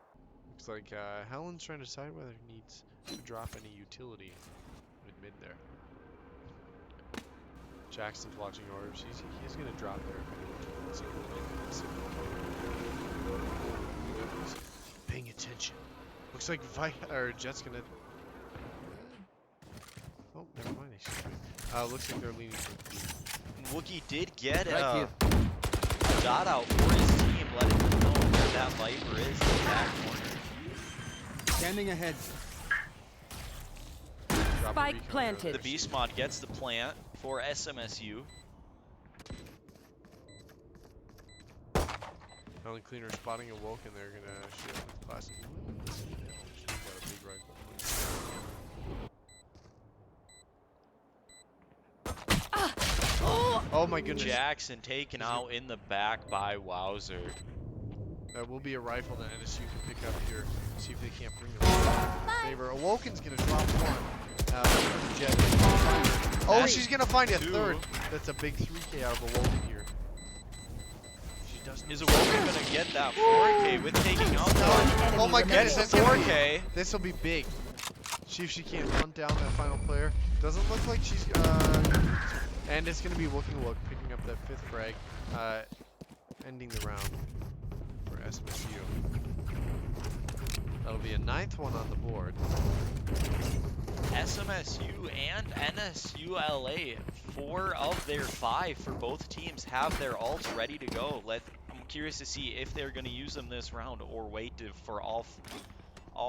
looks like Helen's trying to decide whether he needs to drop any utility mid there. Jackson's watching orders. He's gonna drop there if anyone wants to He's paying attention. Looks like Jet's gonna. Oh, never mind. Excuse me. Looks like they're leaning. Wookie did get Right here. a shot out for his team, letting them know where that Viper is in the back corner. Scanning ahead. Drop a Spike recon planted. there. The Beast Mod gets the plant for SMSU. Helen Cleaner spotting a Woke and they're gonna shoot with classic. She's got a big rifle. Oh my goodness. Jackson taken out in the back by Wowzer. That will be a rifle that NSU can pick up here. See if they can't bring the rifle in favor. Awoken's gonna drop one. For the Jet. Oh, That's she's gonna find a 2. 3rd. That's a big 3K out of Awoken here. She doesn't. Is Awoken gonna get that 4K with taking out that? Oh my goodness, Gets that's the gonna be, 4K. this will be big. See if she can't hunt down that final player. Doesn't look like she's and it's gonna be Wooking Wook picking up that 5th frag, ending the round for SMSU. That'll be a 9th one on the board. SMSU and NSULA, 4 of their 5 for both teams have their ults ready to go. I'm curious to see if they're going to use them this round or wait for all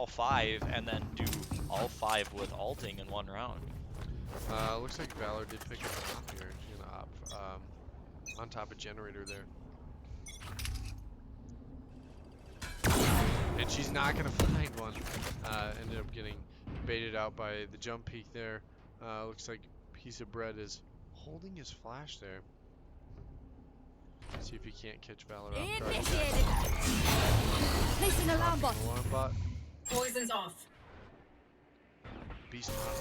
5 and then do all 5 with ulting in one round. Looks like Valor did pick up an op here. She's gonna op on top of generator there. And she's not gonna find one. Ended up getting baited out by the jump peak there. Looks like Piece of Bread is holding his flash there. See if he can't catch Valor off guard. Initiated. Placing alarm bot. Alarm bot. Poison's off. Beast Mod.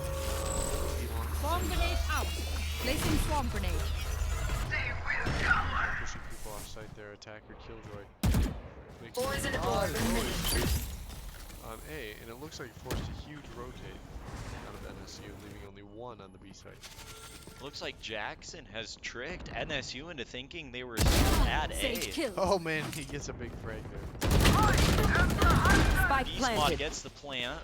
Bomb grenade out. Placing swarm grenade. Pushing people off site there. Attacker Killjoy. Makes Poison a orb emitted. on A, and it looks like it forced a huge rotate out of NSU, leaving only 1 on the B site. Looks like Jackson has tricked NSU into thinking they were still at Sage A. kill. Oh man, he gets a big frag there. Spike Beast Mod planted. gets the plant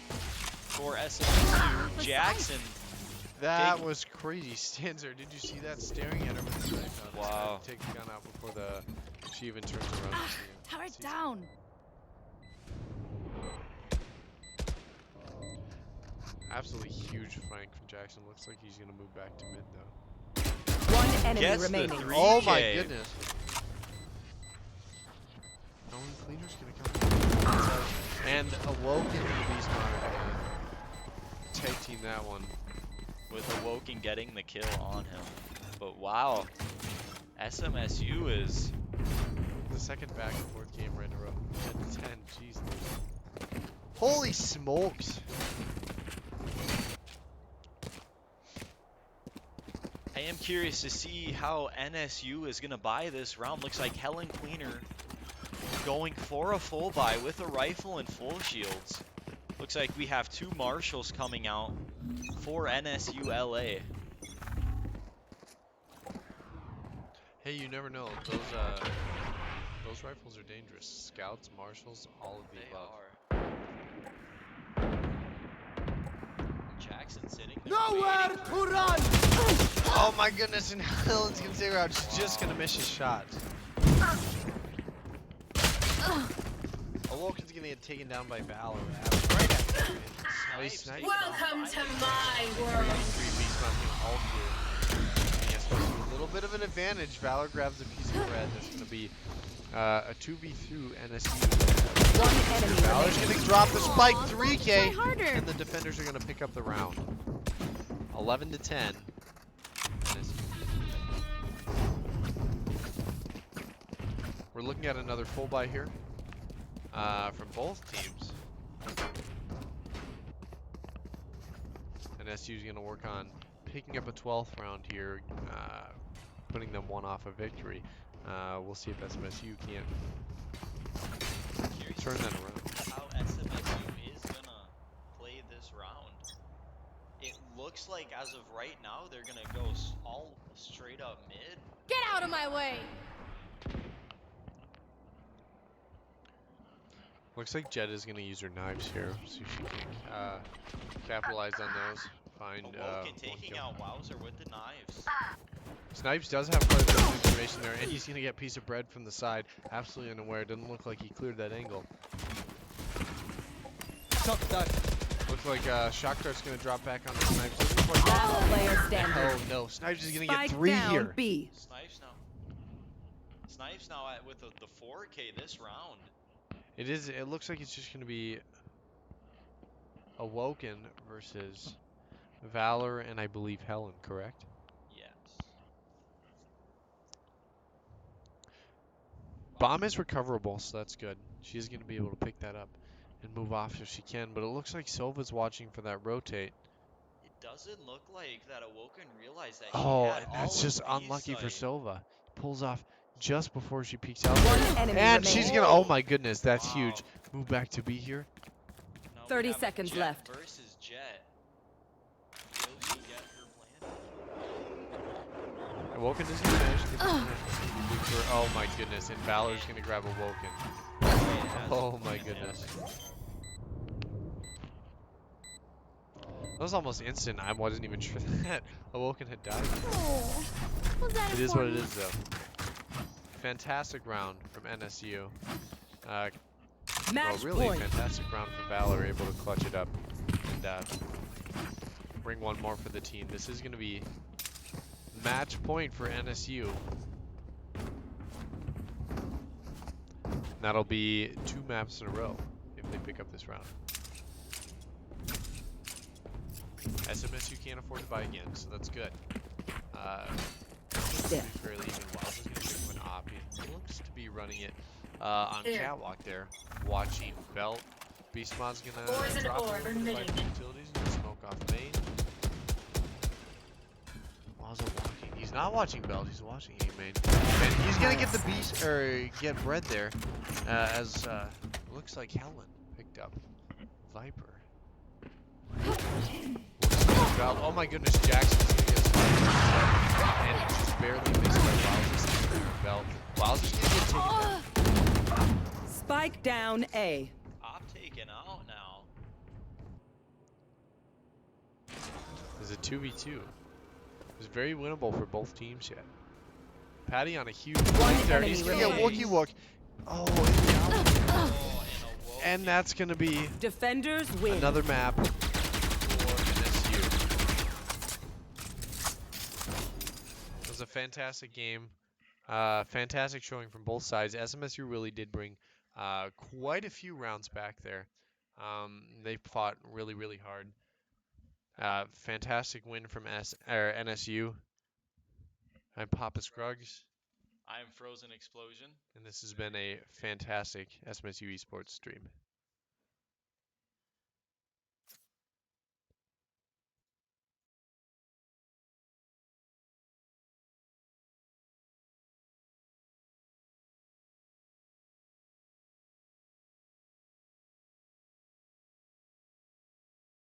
for SMSU. Jackson That was crazy. Stands there. Did you see that? Staring at her with the knife on. Wow. Take the gun out before she even turns around. to see him. Power it Sees- down. Absolutely huge flank from Jackson. Looks like he's gonna move back to mid though. One enemy Gets the remaining. 3K. Oh my goodness. Helen Cleaner's gonna come. And Awoken to the Beast Modern. Tag team that one. With Awoken getting the kill on him. But wow, SMSU is The second back and forth game right in a row. 10 to 10. Jeez. Holy smokes. I am curious to see how NSU is going to buy this round. Looks like Helen Cleaner going for a full buy with a rifle and full shields. Looks like we have 2 marshals coming out for NSU LA. Hey, you never know. Those rifles are dangerous. Scouts, marshals, all of the They above. are. Jackson sitting there Nowhere waiting to for- run! Oh my goodness, and Helen's gonna stay around. She's just gonna miss his shot. Awoken's gonna get taken down by Valor. Right after it. Oh, he sniped. Welcome to my world. 3 Beast Modern all here. He has a little bit of an advantage. Valor grabs a piece of bread. That's gonna be a 2v2 NSU. One enemy Valor's remaining. gonna drop the spike 3K, Try harder. and the defenders are gonna pick up the round. 11 to 10. We're looking at another full buy here from both teams. NSU is going to work on picking up a 12th round here, putting them one off a victory. We'll see if SMSU can't Curious turn to that see around. how SMSU is gonna play this round. It looks like as of right now they're gonna go all straight up mid. Get out of my way. Looks like Jed is going to use her knives here. See if she can capitalize on those. Find Awoken one taking kill. out Wowzer with the knives. Snipes does have quite a bit of information there, and he's going to get a piece of bread from the side. Absolutely unaware. Doesn't look like he cleared that angle. Shot that. Looks like Shakhtar's going to drop back on the Snipes. Doesn't quite Last player standing. Oh no, Snipes is going to get Spike 3 down here. B. Snipes now. Snipes now with the 4K this round. It looks like it's just going to be Awoken versus Valor and I believe Helen, correct? Yes. Bomb is recoverable, so that's good. She's going to be able to pick that up and move off if she can, but it looks like Silva's watching for that rotate. It doesn't look like that Awoken realized that Oh, she had and all that's of just B unlucky for site. Silva. Pulls off just before she peeks out. One there. enemy And remaining. she's going to, oh my goodness, that's Wow. huge. Move back to B here. Now we 30 have seconds Jet left. versus Jet. Will she get her plan? Awoken doesn't manage to oh my goodness, and Valor's going to grab Awoken. Oh my goodness. That was almost instant. I wasn't even sure that Awoken had died. Oh, was that It is what it important? is, though. Fantastic round from NSU. Well, Match really point. fantastic round for Valor, able to clutch it up and bring one more for the team. This is going to be match point for NSU. That'll be 2 maps in a row if they pick up this round. SMSU can't afford to buy again, so that's good. Yeah. Fairly even. Wells is going to pick up an op. He looks to be running it on Here. catwalk there, watching Belt. Beastmod's going to Poison drop orb over to emitting. fight the utilities and smoke off main. Wells are walking. He's not watching Belt. He's watching A main. And he's going to get the beast or get bread there, as looks like Helen picked up Viper. Belt. Oh my goodness, Jackson's gonna get sniped. And just barely missed by Wowzer's there. Belt. Wowzer's gonna get taken down. Spike down A. Op taken out now. Is a 2v2. It was very winnable for both teams yet. Patty on a huge One lead there. enemy He's gonna get remaining. Wookie Wook. Oh, and the out. And that's gonna be Defenders win. another map for NSU. It was a fantastic game. Fantastic showing from both sides. SMSU really did bring quite a few rounds back there. They fought really, really hard. Fantastic win from NSU. I'm Papa Scruggs, I am Frozen Explosion. and this has been a fantastic SMSU esports stream.